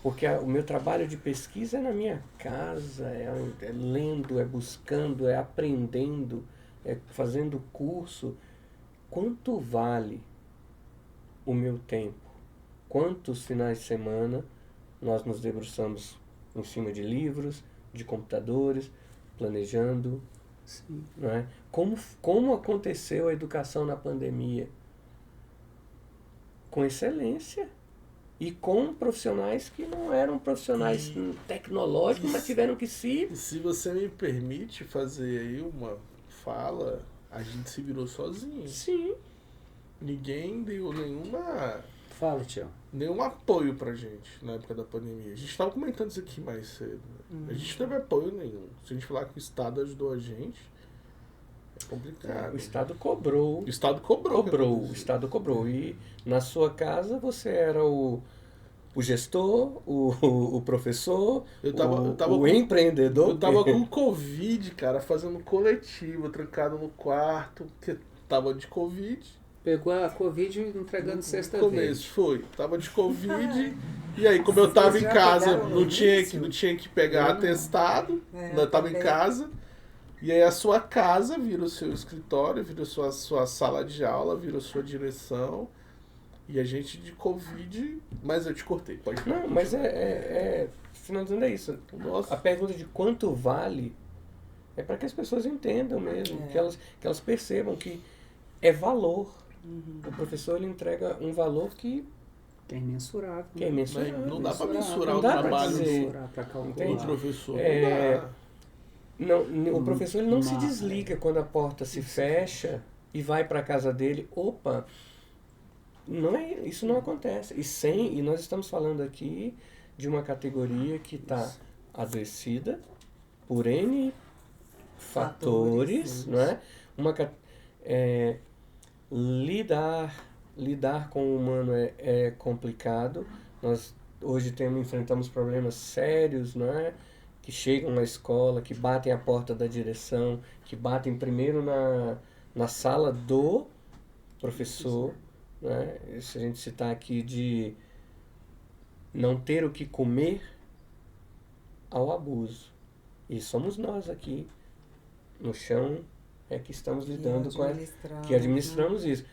porque o meu trabalho de pesquisa é na minha casa, é lendo, é buscando, é aprendendo, é fazendo curso. Quanto vale o meu tempo? Quantos finais de semana nós nos debruçamos em cima de livros, de computadores, planejando? Sim. Não é? Como aconteceu a educação na pandemia? Com excelência. E com profissionais que não eram profissionais tecnológicos, mas tiveram que se... Se você me permite fazer aí uma fala, a gente se virou sozinho. Sim. Ninguém deu Fala, Tião. nenhum apoio pra gente na época da pandemia. A gente estava comentando isso aqui mais cedo. A gente não teve apoio nenhum. Se a gente falar que o Estado ajudou a gente, é complicado. O Estado cobrou. O Estado cobrou. O Estado cobrou. E na sua casa você era o gestor, o professor, Eu tava o com- empreendedor. Eu tava com Covid, cara, fazendo coletivo, trancado no quarto, porque tava de Covid. Pegou a Covid entregando sexta No começo, foi. Tava de Covid. E aí, como eu tava em já casa, pegaram no início? não tinha que pegar atestado, eu tava em também. casa. E aí a sua casa vira o seu escritório, vira a sua sala de aula, vira a sua direção. E a gente de Covid, mas eu te cortei, pode falar. Não, mas finalizando é isso. Nossa. A pergunta de quanto vale é para que as pessoas entendam mesmo, que elas percebam que é valor. O professor ele entrega um valor que é imensurável. é imensurável. Mas não dá pra mensurar Não o dá pra trabalho dizer. Pra do calcular. professor. Não, o professor ele não se Mas- desliga quando a porta se fecha e vai para a casa dele. Opa, isso não acontece. E nós estamos falando aqui de uma categoria que está adoecida por N fatores, não é? Lidar com o humano é complicado. Nós hoje enfrentamos problemas sérios, não é? Que chegam na escola, que batem a porta da direção, que batem primeiro na sala do professor, né? Se a gente citar aqui de não ter o que comer ao abuso. E somos nós aqui, no chão, que estamos lidando que administramos isso.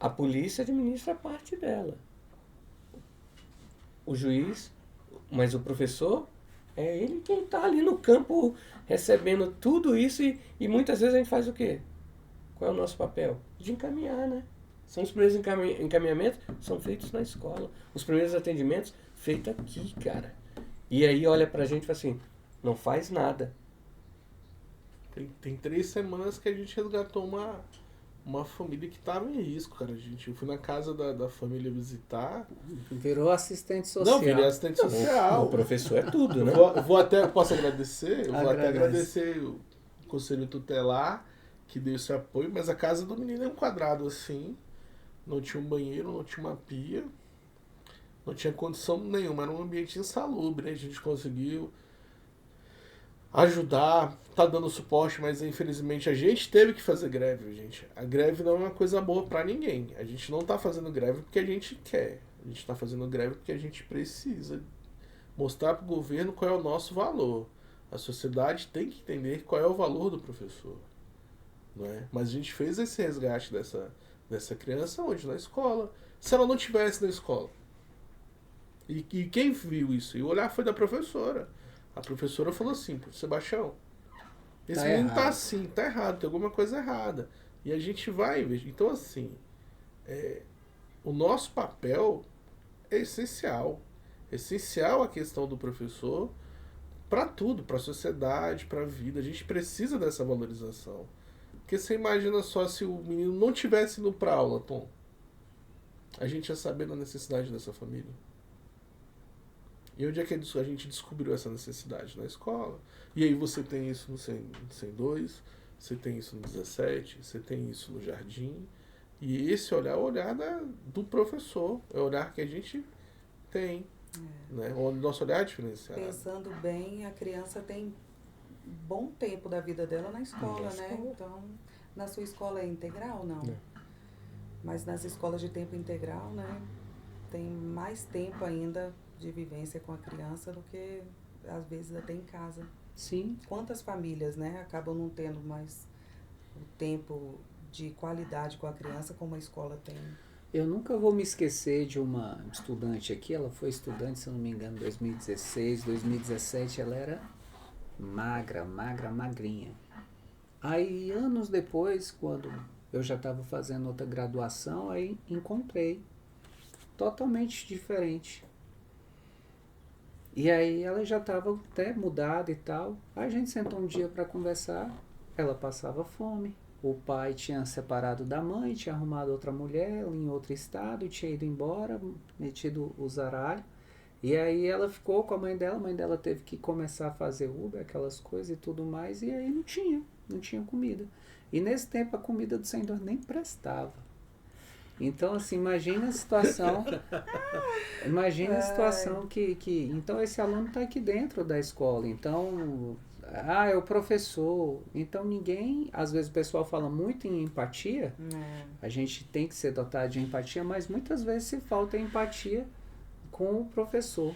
A polícia administra parte dela. O juiz, mas o professor, é ele quem está ali no campo recebendo tudo isso e muitas vezes a gente faz o quê? Qual é o nosso papel? De encaminhar, né? São os primeiros encaminhamentos, são feitos na escola. Os primeiros atendimentos, feitos aqui, cara. E aí olha pra gente e fala assim, não faz nada. Tem 3 semanas que a gente resgatou uma família que estava em risco, cara. Eu fui na casa da família visitar. Virou assistente social. Não, virei assistente social. O professor é tudo, né? Posso agradecer? Eu vou até agradecer o Conselho Tutelar, que deu esse apoio, mas a casa do menino é um quadrado assim. Não tinha um banheiro, não tinha uma pia. Não tinha condição nenhuma, era um ambiente insalubre. A gente conseguiu ajudar, tá dando suporte, mas infelizmente a gente teve que fazer greve, gente. A greve não é uma coisa boa pra ninguém. A gente não tá fazendo greve porque a gente quer. A gente tá fazendo greve porque a gente precisa mostrar pro governo qual é o nosso valor. A sociedade tem que entender qual é o valor do professor, não é? Mas a gente fez esse resgate dessa criança onde? Na escola. Se ela não tivesse na escola. E quem viu isso? E o olhar foi da professora. A professora falou assim, Sebastião, esse menino tá assim, tá errado, tem alguma coisa errada. E a gente vai ver. Então, assim, o nosso papel é essencial. Essencial a questão do professor para tudo, para a sociedade, para a vida. A gente precisa dessa valorização. Porque você imagina só se o menino não tivesse indo para aula, Tom. A gente ia saber da necessidade dessa família. E onde é que a gente descobriu essa necessidade? Na escola. E aí você tem isso no 102, você tem isso no 17, você tem isso no jardim. E esse olhar é o olhar do professor, é o olhar que a gente tem. Né? O nosso olhar é diferenciado. Pensando bem, a criança tem bom tempo da vida dela na escola, né? Então, na sua escola é integral, não? Mas nas escolas de tempo integral, né? Tem mais tempo ainda de vivência com a criança do que às vezes até em casa. Sim. Quantas famílias, né, acabam não tendo mais o tempo de qualidade com a criança como a escola tem? Eu nunca vou me esquecer de uma estudante aqui, ela foi estudante, se eu não me engano, em 2016, 2017, ela era magrinha. Aí, anos depois, quando eu já estava fazendo outra graduação, aí encontrei totalmente diferente. E aí ela já estava até mudada e tal. Aí a gente sentou um dia para conversar, ela passava fome. O pai tinha separado da mãe, tinha arrumado outra mulher em outro estado, tinha ido embora, metido o zaralho. E aí ela ficou com a mãe dela teve que começar a fazer Uber, aquelas coisas e tudo mais, e aí não tinha comida. E nesse tempo a comida do Senhor nem prestava. Então, assim, imagina a situação que então esse aluno está aqui dentro da escola, então, é o professor, então ninguém, às vezes o pessoal fala muito em empatia, a gente tem que ser dotado de empatia, mas muitas vezes se falta empatia com o professor.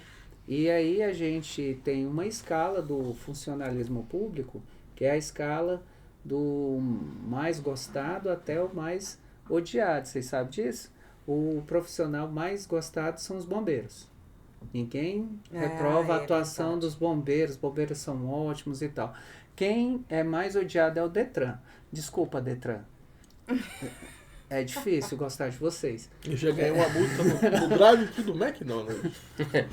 E aí a gente tem uma escala do funcionalismo público, que é a escala do mais gostado até o mais odiado, vocês sabem disso? O profissional mais gostado são os bombeiros. Ninguém reprova a atuação dos bombeiros. Os bombeiros são ótimos e tal. Quem é mais odiado é o Detran. Desculpa, Detran. É difícil gostar de vocês. Eu já ganhei uma multa no drive-thru do McDonald's.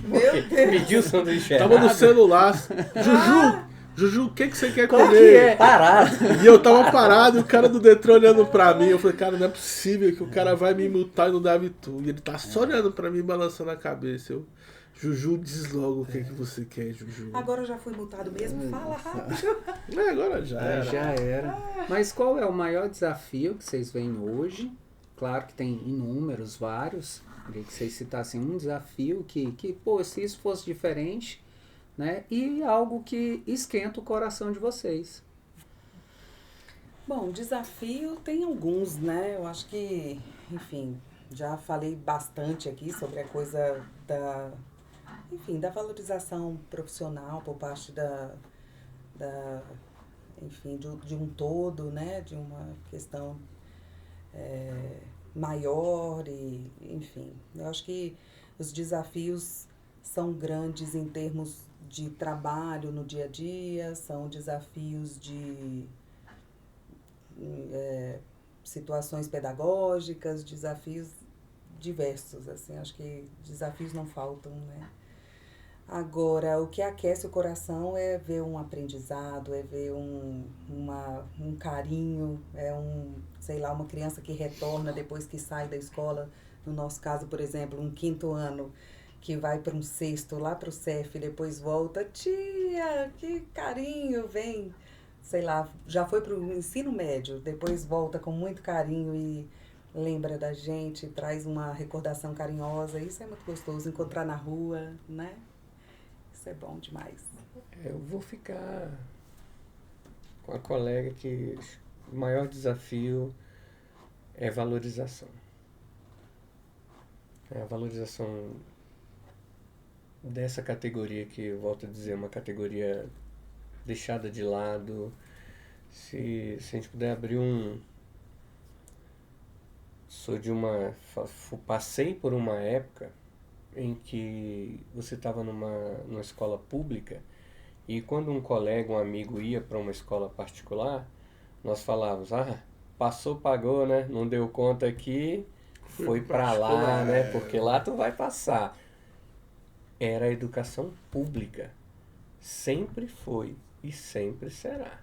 Meu Deus! Pediu sanduíche Tava no errado. celular. Juju, o que você quer Qual comer? que é? Parado. E eu tava parado e o cara do Detran olhando pra mim. Eu falei, cara, não é possível que o cara vai me multar e não deve tudo. E ele tá só olhando pra mim, balançando a cabeça. Juju, diz logo o que você quer, Juju. Agora eu já fui multado mesmo, fala rápido. Agora já era. Já era. Mas qual é o maior desafio que vocês veem hoje? Claro que tem inúmeros, vários. Queria que vocês citassem um desafio que pô, se isso fosse diferente, né? E algo que esquenta o coração de vocês. Bom, desafio tem alguns, né? Eu acho que, enfim, já falei bastante aqui sobre a coisa da valorização profissional por parte enfim, de um todo, né? De uma questão maior e, enfim, eu acho que os desafios são grandes em termos de trabalho no dia a dia, são desafios de situações pedagógicas, desafios diversos, assim, acho que desafios não faltam, né? Agora, o que aquece o coração é ver um aprendizado, é ver um carinho, sei lá, uma criança que retorna depois que sai da escola, no nosso caso, por exemplo, um 5º ano, que vai para um 6º, lá para o CEF, depois volta, tia, que carinho, vem, sei lá, já foi para o ensino médio, depois volta com muito carinho e lembra da gente, traz uma recordação carinhosa, isso é muito gostoso, encontrar na rua, né? Isso é bom demais. Eu vou ficar com a colega que o maior desafio é valorização. É a valorização dessa categoria que, eu volto a dizer, é uma categoria deixada de lado. Se a gente puder abrir passei por uma época em que você estava numa escola pública e quando um colega, um amigo ia para uma escola particular, nós falávamos, passou, pagou, né? Não deu conta aqui, foi para lá, né? Porque lá tu vai passar. Era a educação pública. Sempre foi e sempre será.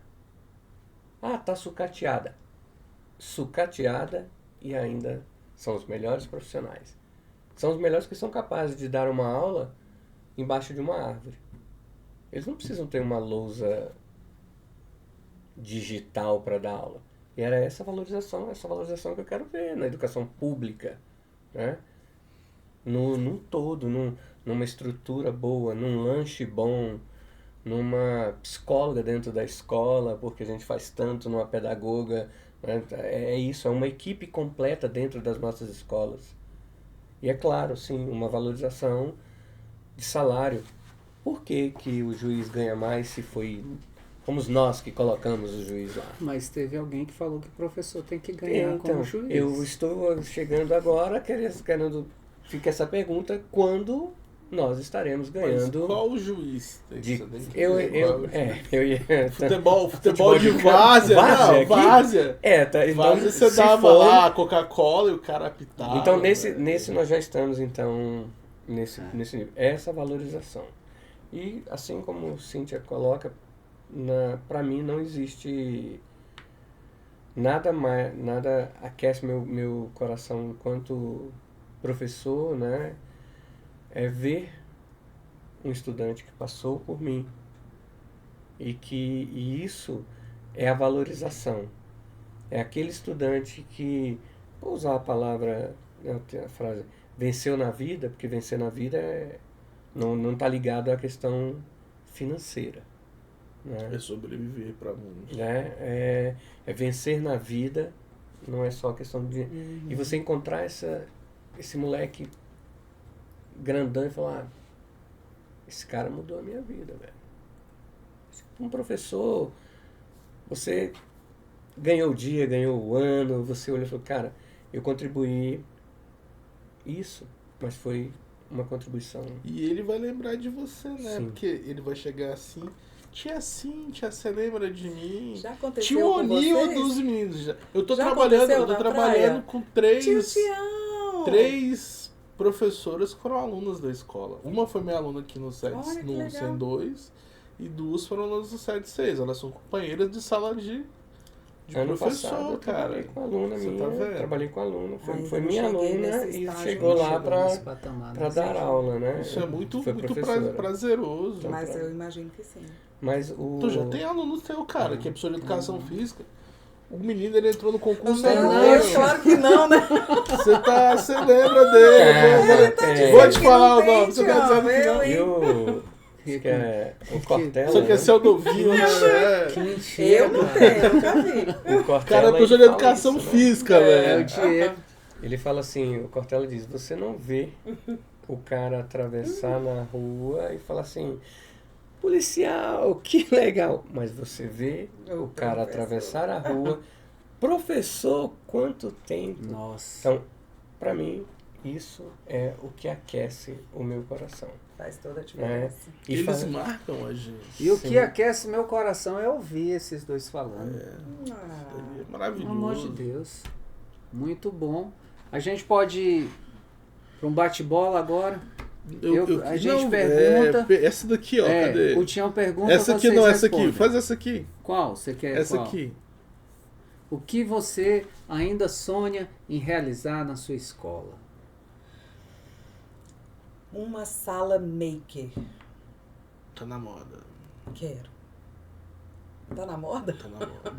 Tá sucateada. Sucateada e ainda são os melhores profissionais. São os melhores que são capazes de dar uma aula embaixo de uma árvore. Eles não precisam ter uma lousa digital para dar aula. E era essa valorização que eu quero ver na educação pública, né? Num todo, numa estrutura boa, num lanche bom, numa psicóloga dentro da escola, porque a gente faz tanto, numa pedagoga, né? É isso, é uma equipe completa dentro das nossas escolas. E é claro, sim, uma valorização de salário. Por que o juiz ganha mais se fomos nós que colocamos o juiz lá? Mas teve alguém que falou que o professor tem que ganhar como juiz. Eu estou chegando agora querendo... Fica essa pergunta, quando nós estaremos ganhando... Mas qual o juiz? Eu ia... Futebol de várzea. Várzea. Então, várzea você dava lá Coca-Cola e o cara apitava. Então, nesse nós já estamos, então, nesse nível. Essa valorização. E, assim como Cíntia coloca, para mim não existe nada aquece meu coração enquanto professor, né? É ver um estudante que passou por mim e isso é a valorização. É aquele estudante que, vou usar a palavra, a frase, venceu na vida, porque vencer na vida não está ligado à questão financeira. Né? É sobreviver para muitos. É vencer na vida, não é só questão de... E você encontrar esse moleque grandão e falar, esse cara mudou a minha vida, velho. Um professor, você ganhou o dia, ganhou o ano, você olhou e falou, cara, eu contribuí isso, mas foi uma contribuição. E ele vai lembrar de você, né? Sim. Porque ele vai chegar assim, tia Cíntia, você lembra de mim? Já aconteceu Tio com Onil vocês? dos meninos. Eu tô Já trabalhando praia? com três Tio professoras que foram alunas da escola. Uma foi minha aluna aqui no 102 e 2 foram alunas do 76. Elas são companheiras de sala de ano professor, passado, cara. Eu trabalhei com aluna Você minha, tá vendo? trabalhei com aluna, foi não minha cheguei aluna nesse e estágio, chegou lá nesse para patamar, dar aula, né? Isso é muito Foi prazeroso. Mas eu imagino que sim. Mas Tu já tem aluno teu, cara, que é professor de educação física. O menino, ele entrou no concurso Claro que não, né? Você lembra dele. Vou te falar o nome, você tá dizendo que não. E o Cortella, Você quer ser o novinho, né? Que mentira, Eu não tenho, nunca vi. O Cortella Cara, é professor de fala educação isso, né? física, É o velho. Diego. Ele fala assim, o Cortella diz, você não vê o cara atravessar na rua e falar assim, policial, que legal. Mas você vê o cara atravessar a rua, professor, quanto tempo. Nossa. Então, para mim, isso é o que aquece o meu coração. Faz toda a diferença. E Eles marcam a gente. E o Sim. que aquece meu coração é ouvir esses dois falando. Ah, É maravilhoso. Pelo amor de Deus. Muito bom. A gente pode ir para um bate-bola agora? A gente pergunta. Essa daqui, ó, cadê? O Tião pergunta. Essa aqui vocês não, essa aqui. respondem. Faz essa aqui. Qual? Você quer? Essa qual? aqui. O que você ainda sonha em realizar na sua escola? uma sala maker. Tá na moda. Quero. Tá na moda? Tá na moda.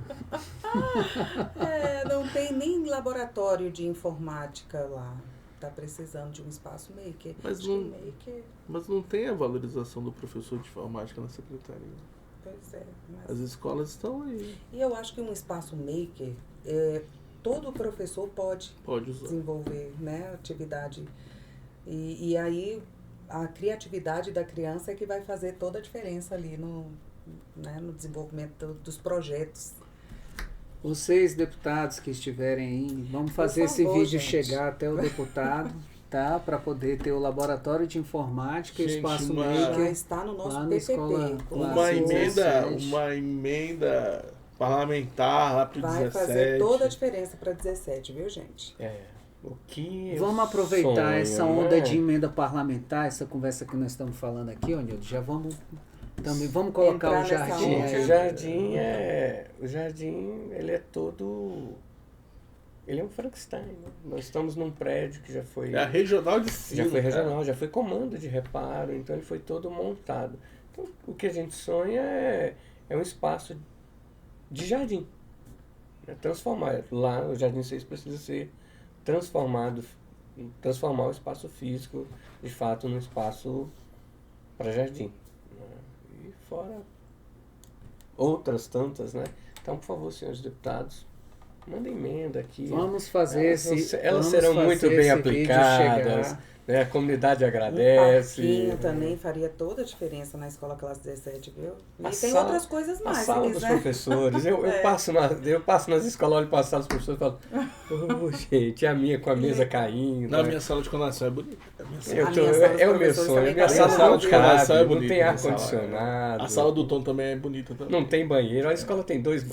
Não tem nem laboratório de informática lá. Tá precisando de um espaço maker. Mas Acho não- que maker, Mas não tem a valorização do professor de informática na secretaria. pois é. Mas... As escolas estão aí. E eu acho que um espaço maker, todo professor pode Pode usar. desenvolver, né, atividade. E aí a criatividade da criança é que vai fazer toda a diferença ali no desenvolvimento dos projetos. Vocês, deputados que estiverem aí, vamos fazer Por esse favor, vídeo gente. chegar até o deputado, tá? Para poder ter o laboratório de informática e o Gente, espaço uma- Já maker. está no nosso lá na PPP. escola com Classe Uma os- emenda, 17. uma emenda parlamentar lá pro Vai 17. fazer toda a diferença para 17, viu, gente? O que eu Vamos aproveitar sonho, essa onda né? de emenda parlamentar, essa conversa que nós estamos falando aqui, Onildo. Já vamos também vamos colocar Entrar o nessa jardim onda. Gente, aí. o jardim, ele é todo, ele é um Frankenstein, né? Nós estamos num prédio que já foi É a regional de cima. já foi regional, já foi comando de reparo, então ele foi todo montado. Então, o que a gente sonha é um espaço de jardim, né? Transformar. Lá, o Jardim 6 precisa ser transformar o espaço físico, de fato, num espaço para jardim, né? E fora outras tantas, né? Então, por favor, senhores deputados, mandem emenda aqui. Vamos fazer Elas vamos serão fazer muito bem esse vídeo aplicadas, chegar. né? A comunidade Um agradece. parquinho também faria toda a diferença na escola classe 17, viu? E A tem sala- outras coisas A mais, se sala dos quiser. professores, eu É. passo nas escolas, olho para a sala dos professores e falo, gente, a minha com a mesa caindo. Na né? minha sala de coordenação é bonita. A minha sala, A minha sala dos É o meu professores sonho, também minha tá sala legal, não viu? cabe, Essa é não bonita, tem minha sala. ar-condicionado, a sala do Tom também é bonita também. não tem banheiro, a escola tem dois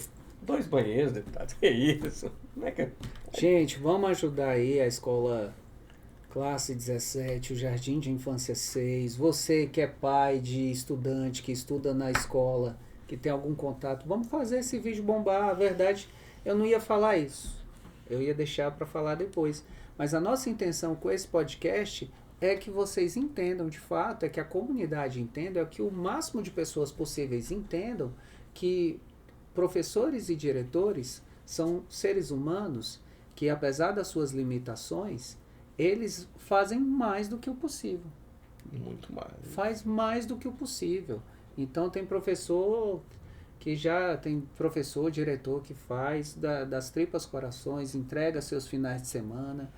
banheiros, deputado, que isso? Como é que é? Gente, vamos ajudar aí a escola Classe 17, o Jardim de Infância 6. Você que é pai de estudante, que estuda na escola, que tem algum contato, vamos fazer esse vídeo bombar. A verdade, eu não ia falar isso. Eu ia deixar para falar depois. Mas a nossa intenção com esse podcast é que vocês entendam de fato, é que a comunidade entenda, é que o máximo de pessoas possíveis entendam que professores e diretores são seres humanos que, apesar das suas limitações, eles fazem mais do que o possível. Muito mais. Faz mais do que o possível. Então tem professor que já tem professor, diretor que faz das tripas corações, entrega seus finais de semana.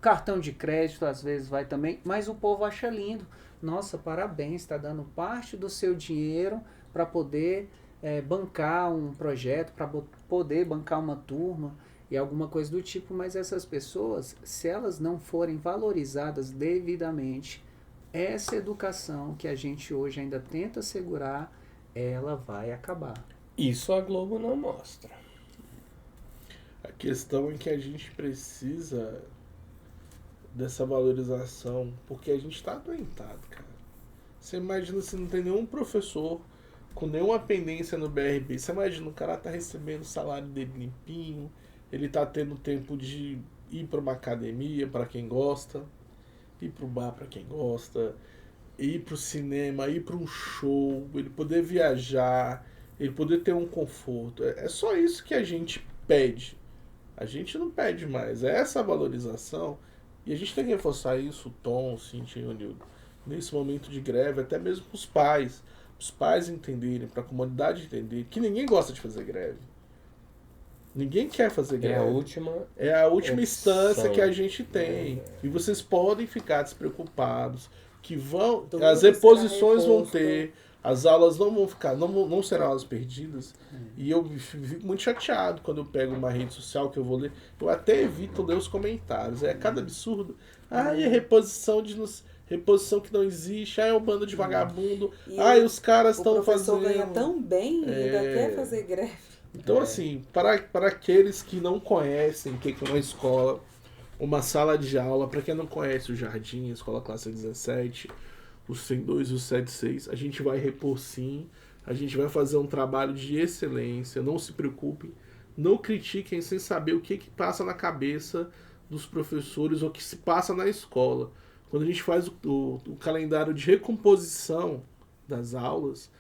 Cartão de crédito às vezes vai também, mas o povo acha lindo. Nossa, parabéns, está dando parte do seu dinheiro para poder bancar um projeto, para poder bancar uma turma e alguma coisa do tipo, mas essas pessoas, se elas não forem valorizadas devidamente, essa educação que a gente hoje ainda tenta segurar, ela vai acabar. Isso a Globo não mostra. A questão é que a gente precisa dessa valorização, porque a gente tá adoentado, cara. Você imagina se não tem nenhum professor com nenhuma pendência no BRB. Você imagina, o cara tá recebendo o salário dele limpinho, ele tá tendo tempo de ir para uma academia para quem gosta, ir pro bar para quem gosta, ir pro cinema, ir para um show, ele poder viajar, ele poder ter um conforto. É só isso que a gente pede. A gente não pede mais. É essa valorização. E a gente tem que reforçar isso, o Tom, o Cíntia e o Nildo, nesse momento de greve, até mesmo para os pais entenderem, para a comunidade entender que ninguém gosta de fazer greve. Ninguém quer fazer greve. É a última. É a última opção. instância que a gente tem. E vocês podem ficar despreocupados. Que Tudo as será reposições vão reposto. ter. As aulas não vão ficar, não serão aulas perdidas. E eu fico muito chateado quando eu pego uma rede social que eu vou ler. Eu até evito ler os comentários. É cada absurdo. E a reposição reposição que não existe. É um bando de vagabundo. E Os caras O estão professor fazendo. ganha tão bem e ainda quer fazer greve. Então, assim, para aqueles que não conhecem o que é uma escola, uma sala de aula, para quem não conhece o Jardim, a Escola Classe 17, o 102 e o 76, a gente vai repor sim, a gente vai fazer um trabalho de excelência, não se preocupem, não critiquem sem saber o que passa na cabeça dos professores ou o que se passa na escola. Quando a gente faz o calendário de recomposição das aulas,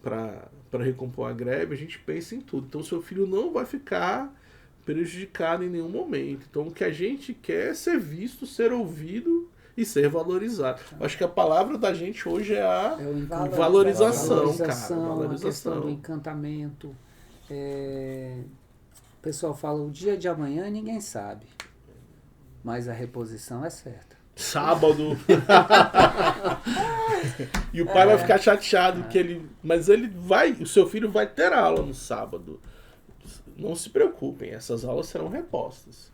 para recompor a greve, a gente pensa em tudo. Então, seu filho não vai ficar prejudicado em nenhum momento. Então, o que a gente quer é ser visto, ser ouvido e ser valorizado. Acho que a palavra da gente hoje é a É o valorização, cara. a questão do Valorização. encantamento. O pessoal fala o dia de amanhã ninguém sabe, mas a reposição é certa. Sábado. E o pai vai ficar chateado que mas o seu filho vai ter aula no sábado. Não se preocupem, essas aulas serão repostas.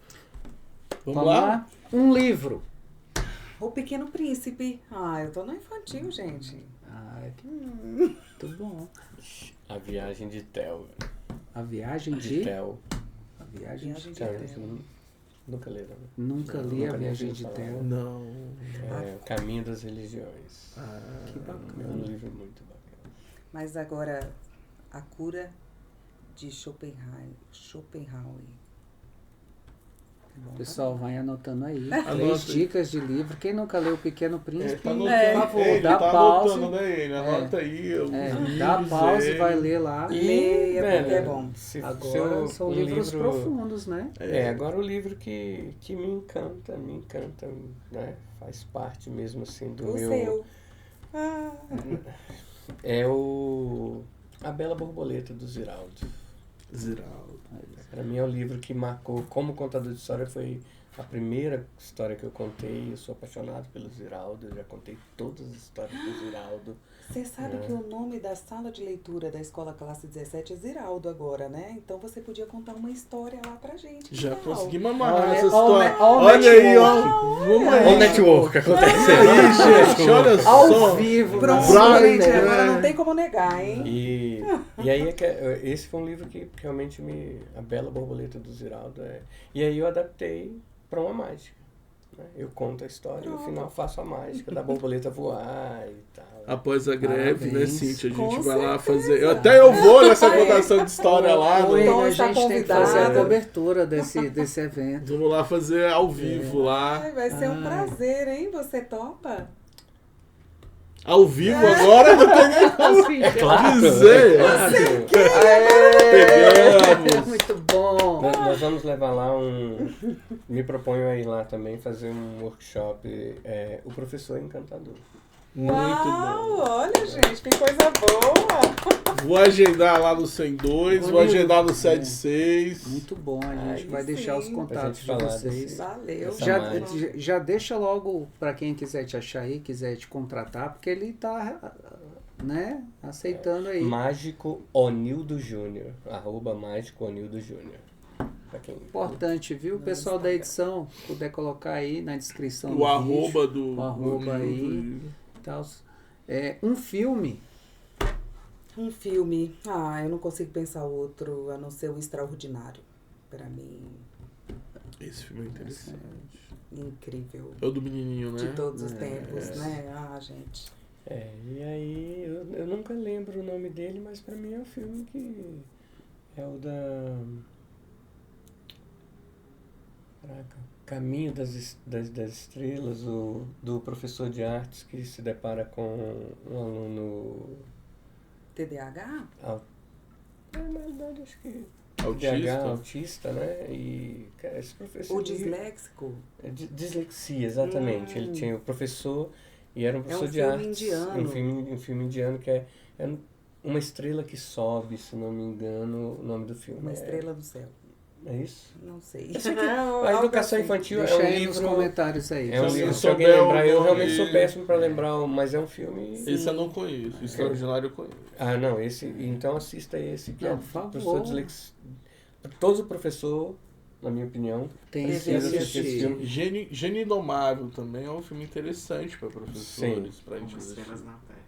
Vamos lá? Um livro. O Pequeno Príncipe. Eu tô na infantil, gente. Muito bom. A Viagem de Theo. A viagem De de... Theo. A viagem de... Viagem de Cara, Theo. nunca leram, né? Nunca li Nunca A nem Viagem ouvi de falar. Theo. Não. É O Caminho das Religiões. Que É bacana. um livro muito bacana. Mas agora, A Cura de Schopenhauer. O pessoal vai anotando aí. Anota 3 aí. dicas de livro. Quem nunca leu O Pequeno Príncipe, Tá por anotando, favor, ele dá tá pausa. anotando, né, ele? Anota aí. os Dá livros pausa e dele. vai ler lá. Leia, porque é bom. Agora são livros profundos, né? Agora o livro que me encanta, né? Faz parte mesmo assim do O meu... seu. É A Bela Borboleta, do Ziraldo. Para mim é o livro que marcou, como contador de história, foi a primeira história que eu contei. Eu sou apaixonado pelo Ziraldo, eu já contei todas as histórias do Ziraldo. Você sabe que o nome da sala de leitura da Escola Classe 17 é Ziraldo agora, né? Então você podia contar uma história lá pra gente. que Já legal. conseguimos amarrar Olha, essa história. ó o Olha aí, ó. network. Vamos Olha o aí. network acontecendo. Aí, gente, olha Ao só. vivo. Pronto, Bravo, gente, né? agora não tem como negar, hein? E aí esse foi um livro que realmente A Bela Borboleta do Ziraldo. E aí eu adaptei para uma mágica. Né? Eu conto a história e no final faço a mágica da borboleta voar e tal. Após a greve, né, Parabéns. Cíntia? A gente Com vai lá certeza. fazer. Até eu vou nessa contação de história lá. Oi, Tom a está gente tem que fazer a convidado. cobertura desse evento. Vamos lá fazer ao vivo lá. Vai ser um prazer, hein? Você topa? Ao vivo agora não tem nem como É claro! dizer. Pegamos. Muito bom. Nós vamos levar lá me proponho a ir lá também fazer um workshop, O Professor Encantador. Muito Uau, bom. olha, gente, que coisa boa. Vou agendar lá no 102, vou Bonito. agendar no 76. Muito bom. A gente Aí vai deixar os sim. contatos Pra de gente falar vocês. desse- Valeu. Essa Já, mágica. já deixa logo para quem quiser te achar aí, quiser te contratar, porque ele tá, né, aceitando aí. Mágico Onildo Júnior. @Mágico Onildo Júnior. Pra quem... Importante, viu? O pessoal da edição puder colocar aí na descrição O do arroba vídeo, do. o arroba aí e tal. Um filme. Um filme. Eu não consigo pensar outro a não ser o Extraordinário. Pra mim, Esse filme é interessante. incrível. É o do menininho, né? De todos os tempos, né? Gente. E aí eu nunca lembro o nome dele, mas pra mim é um filme que é o da... Caraca, Caminho das Estrelas, do professor de artes que se depara com um aluno... TDAH? Na verdade, acho que... Autista. TDAH, autista, né? E cara, esse professor... O disléxico? Dislexia, exatamente. Ele tinha o professor e era um professor de filme artes. indiano. Um filme indiano que é Uma Estrela que Sobe, se não me engano, o nome do filme. Uma Estrela do Céu. É isso? Não sei. Eu sei que a Algo educação assim. infantil Deixa é um aí nos livro... comentários aí. É um Se livro, você se alguém souber o lembrar, eu nome- realmente sou péssimo pra lembrar, mas é um filme... Esse eu não conheço. O Extraordinário eu conheço. Ah, não, esse... Então assista esse, que Não, é por favor. professor todo professor, na minha opinião, Tem que Precisa assistir esse assistir. filme. Gênio Indomável também é um filme interessante para professores, pra gente Como assistir. Estrelas na Terra.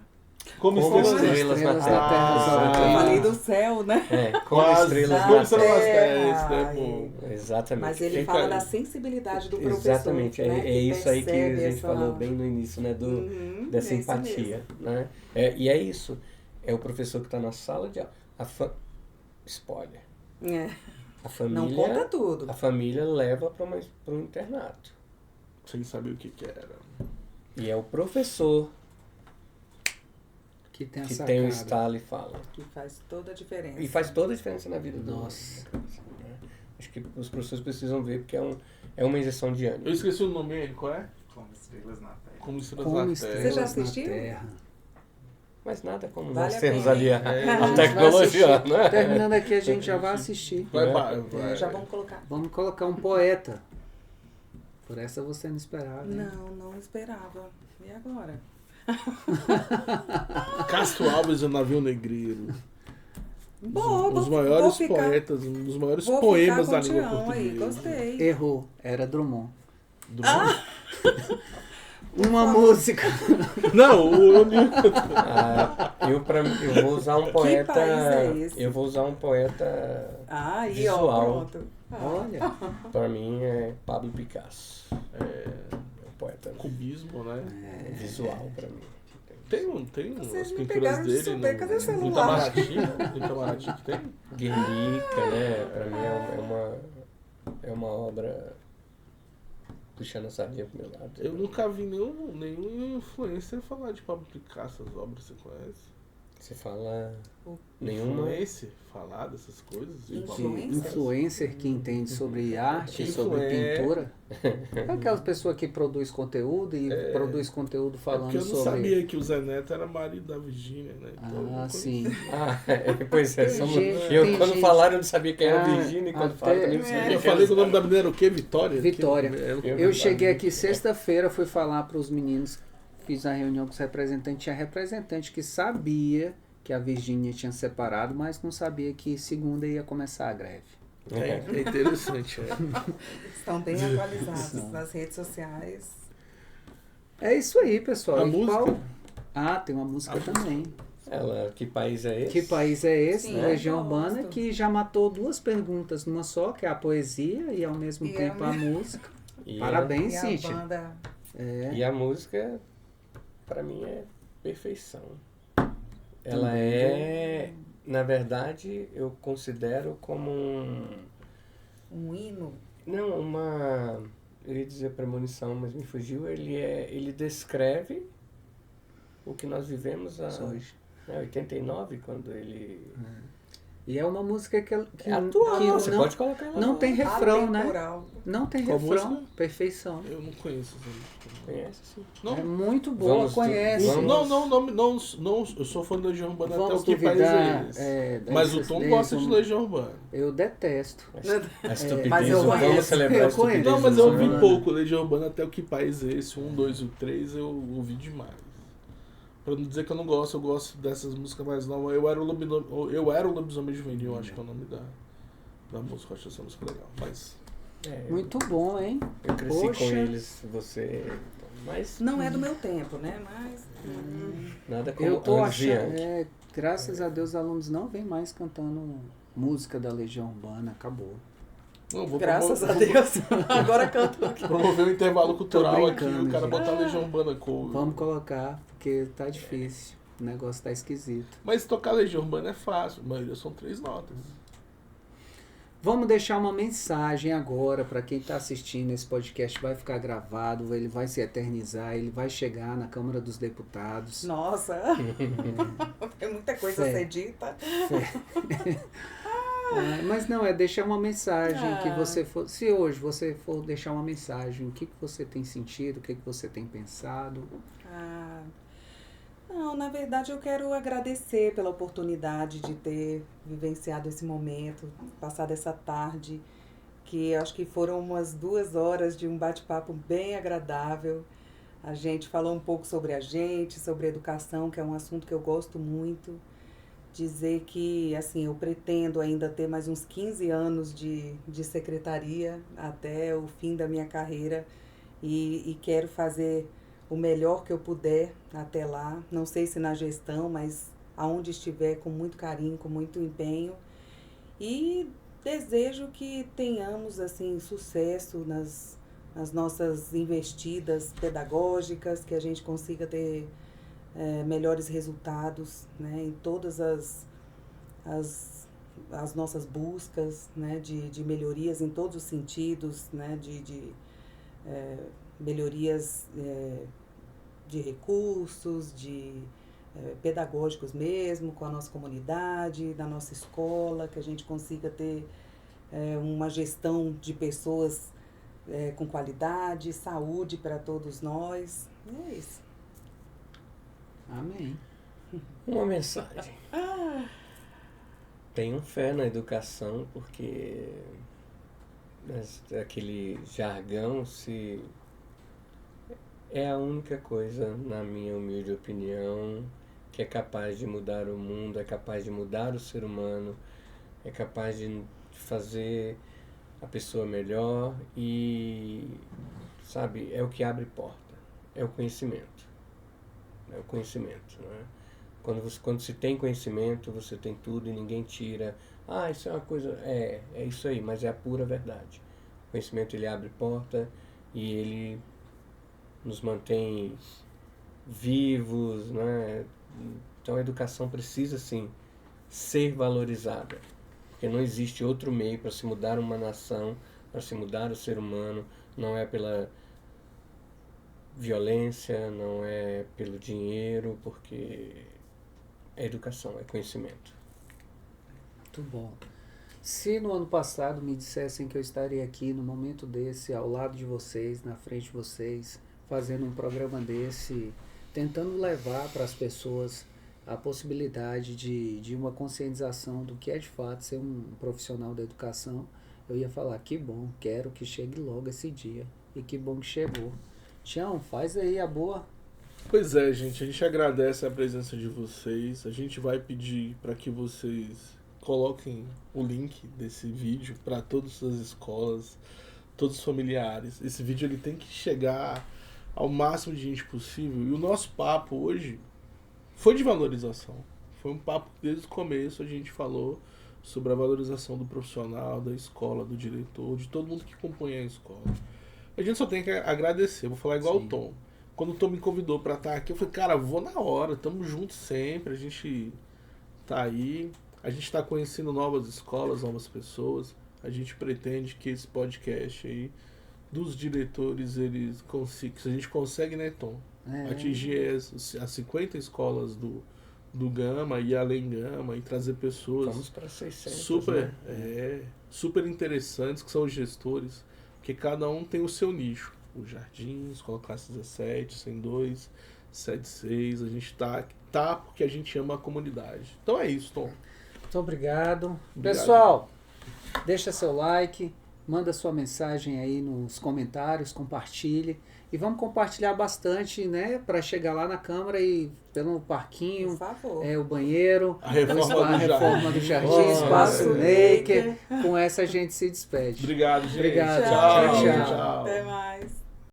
Como Como Estrelas na Estrelas na Estrelas Terra. Terra, Eu Ah. falei do céu, né? Como Quase. Estrelas Como na Estrelas na Terra. Terra, esse é Ai. bom. Exatamente. Mas ele Fica fala aí. da sensibilidade do professor. Exatamente, né? é que isso aí que a percebe gente essa- falou bem no início, né? Uhum, Dessa é isso empatia, né? E é isso. É o professor que está na sala de aula. Spoiler. É. A família, Não conta tudo. a família leva para um internato. Sem saber o que era. E é o professor Que tem a que sacada. tem o estalo e fala. Que faz toda a diferença. E faz toda a diferença na vida do Nossa. né? Acho que os professores precisam ver, porque é uma injeção de ânimo. Eu esqueci o nome dele, qual é? Como Estrelas na Terra. Como Estrelas Como na estrelas Terra. Você já na assistiu? Terra. Mas nada como Vale nós a temos pena, ali a, hein? É, a a gente vai tecnologia, assistir. né? Terminando aqui, a gente já vai assistir. Vai, É. vai. Já vamos colocar. Vamos colocar um poeta. Por essa você não esperava. hein? Não esperava. E agora? Castro Alves e o Navio Negreiro. Bom, Os vou maiores ficar- poetas, um dos maiores Vou poemas ficar da com língua Tião aí, portuguesa. gostei. Errou. Era Drummond. Do Uma música. Não, o único. Eu vou usar um poeta. país é esse? Eu vou usar um poeta. Ah, aí, Visual. ó, pronto. Olha. Pra mim é Pablo Picasso. É um poeta Cubismo, né? visual pra mim. Tem Vocês as me pinturas pegaram de dele surpresa. Cadê o no celular? Itamaraty que tem. Guernica, né? Pra mim é uma obra puxando a sardinha pro meu lado. Eu nunca vi nenhum influencer falar de Pablo Picasso, as obras você conhece? Você fala nenhuma. Influencer falar dessas coisas? de Pablo Influencer? Influencer que entende sobre arte, Que sobre influencer. pintura. É aquelas pessoas que produz conteúdo e produz conteúdo É porque falando eu não sobre. sabia que o Zé Neto era marido da Virgínia, né? Então, eu não Ah, conhecia. sim. Pois é. Tem gente- Eu tem quando gente- falaram eu não sabia quem era Ah, Virgínia e quando até- falaram também não sabia Eu quem falei era. que o nome da menina era o quê? Vitória? Vitória. Que- Eu cheguei aqui sexta-feira, fui falar para os meninos, fiz a reunião com os representantes. Tinha representante que sabia que a Virgínia tinha separado, mas não sabia que segunda ia começar a greve. É interessante, é. Estão bem atualizados nas redes sociais. É isso aí, pessoal. A E música? Ah, tem uma música também. Ela, que país é esse? Que país é esse? Sim, Legião eu Urbana, gosto. que já matou duas perguntas numa só, que é a poesia e ao mesmo E tempo a a música. E Parabéns, E a Cíntia. banda... É. E a música, pra mim, é perfeição. Ela Também. é, na verdade, eu considero como Um hino. não, eu ia dizer premonição, mas me fugiu. Ele descreve o que nós vivemos Hoje. em 89, quando ele... E é uma música que É atual, que você não, pode colocar ela não lá. tem refrão, né? Atemporal. Não tem Qual refrão. música? Perfeição. Eu não conheço essa música. Conhece, sim. Não, É muito boa, Vamos conhece. vamos- não, eu sou fã da Legião Urbana até Vamos o que país duvidar, é esse. é, Mas o dessas Tom leis, gosta de um- Legião Urbana. Eu detesto. A estupidez, mas eu vamos conheço. celebrar Eu a estupidez. conheço. Não, mas eu do ouvi Zé. pouco Legião Urbana até o que país é esse, 1, 2 e o 3 eu ouvi demais. Pra não dizer que eu não gosto, eu gosto dessas músicas mais novas. Eu era o Lobisomem Juvenil, acho que é o nome da música, eu acho essa música legal. Mas Muito bom, hein? Eu cresci Poxa. com eles, você... Mas Não é do meu tempo, né? Mas... nada como Eu tô anos de achando. antes. Graças a Deus, os alunos não vêm mais cantando música da Legião Urbana. Acabou. não, vou Graças a promover, Deus. Agora canto. promover um intervalo cultural aqui, brincando, o cara gente. botar Legião Urbana cover. Vamos colocar, porque tá difícil. O negócio tá esquisito. Mas tocar Legião Urbana é fácil, a maioria são 3 notas. Vamos deixar uma mensagem agora para quem está assistindo esse podcast. Vai ficar gravado, ele vai se eternizar, ele vai chegar na Câmara dos Deputados. Nossa. Tem muita coisa a Fé. ser dita. Mas não, é deixar uma mensagem que Ah. você for. Se hoje você for deixar uma mensagem, o que você tem sentido, o que você tem pensado? Ah, não, na verdade eu quero agradecer pela oportunidade de ter vivenciado esse momento, passado essa tarde que acho que foram umas 2 horas de um bate-papo bem agradável. A gente falou um pouco sobre a gente, sobre educação, que é um assunto que eu gosto muito. Dizer que, assim, eu pretendo ainda ter mais uns 15 anos de secretaria até o fim da minha carreira e quero fazer o melhor que eu puder até lá. Não sei se na gestão, mas aonde estiver, com muito carinho, com muito empenho. E desejo que tenhamos, assim, sucesso nas nossas investidas pedagógicas, que a gente consiga ter melhores resultados, né, em todas as nossas buscas, né, de melhorias em todos os sentidos, né, de melhorias de recursos, pedagógicos mesmo, com a nossa comunidade, da nossa escola, que a gente consiga ter uma gestão de pessoas com qualidade, saúde para todos nós. E é isso. Amém. Uma mensagem. Tenham fé na educação, porque aquele jargão é a única coisa, na minha humilde opinião, que é capaz de mudar o mundo, é capaz de mudar o ser humano, é capaz de fazer a pessoa melhor e, sabe, é o que abre porta, é o conhecimento. É o conhecimento, não é? Quando se tem conhecimento, você tem tudo e ninguém tira. Isso é uma coisa... É isso aí, mas é a pura verdade. O conhecimento, ele abre porta e ele nos mantém vivos, né? Então a educação precisa, sim, ser valorizada. Porque não existe outro meio para se mudar uma nação, para se mudar o ser humano, não é pela violência, não é pelo dinheiro, porque é educação, é conhecimento. Muito bom. Se no ano passado me dissessem que eu estaria aqui no momento desse, ao lado de vocês, na frente de vocês, fazendo um programa desse, tentando levar para as pessoas a possibilidade de uma conscientização do que é de fato ser um profissional da educação, eu ia falar, que bom, quero que chegue logo esse dia. E que bom que chegou. Tião, faz aí a boa. Pois é, gente, a gente agradece a presença de vocês. A gente vai pedir para que vocês coloquem o link desse vídeo para todas as escolas, todos os familiares. Esse vídeo ele tem que chegar ao máximo de gente possível. E o nosso papo hoje foi de valorização. Foi um papo que desde o começo a gente falou sobre a valorização do profissional, da escola, do diretor, de todo mundo que compõe a escola. A gente só tem que agradecer. Vou falar igual o Tom. Quando o Tom me convidou pra estar aqui, eu falei, cara, vou na hora, tamo junto sempre, a gente tá aí, a gente tá conhecendo novas escolas, novas pessoas, a gente pretende que esse podcast aí, dos diretores, eles consigam, se a gente consegue, né, Tom, atingir as 50 escolas do Gama e além Gama e trazer pessoas... Vamos para 600, super, né? super interessantes, que são os gestores, porque cada um tem o seu nicho. O Jardim, Escola Classe 17, 102, 76, a gente tá porque a gente ama a comunidade. Então é isso, Tom. Muito obrigado. Pessoal, deixa seu like, manda sua mensagem aí nos comentários, compartilhe. E vamos compartilhar bastante, né? Para chegar lá na Câmara e pelo parquinho, Por favor. O banheiro, A reforma do jardim, Nossa, espaço maker. maker. Com essa a gente se despede. Obrigado, gente. Obrigado. Tchau. Tchau, tchau. Até mais.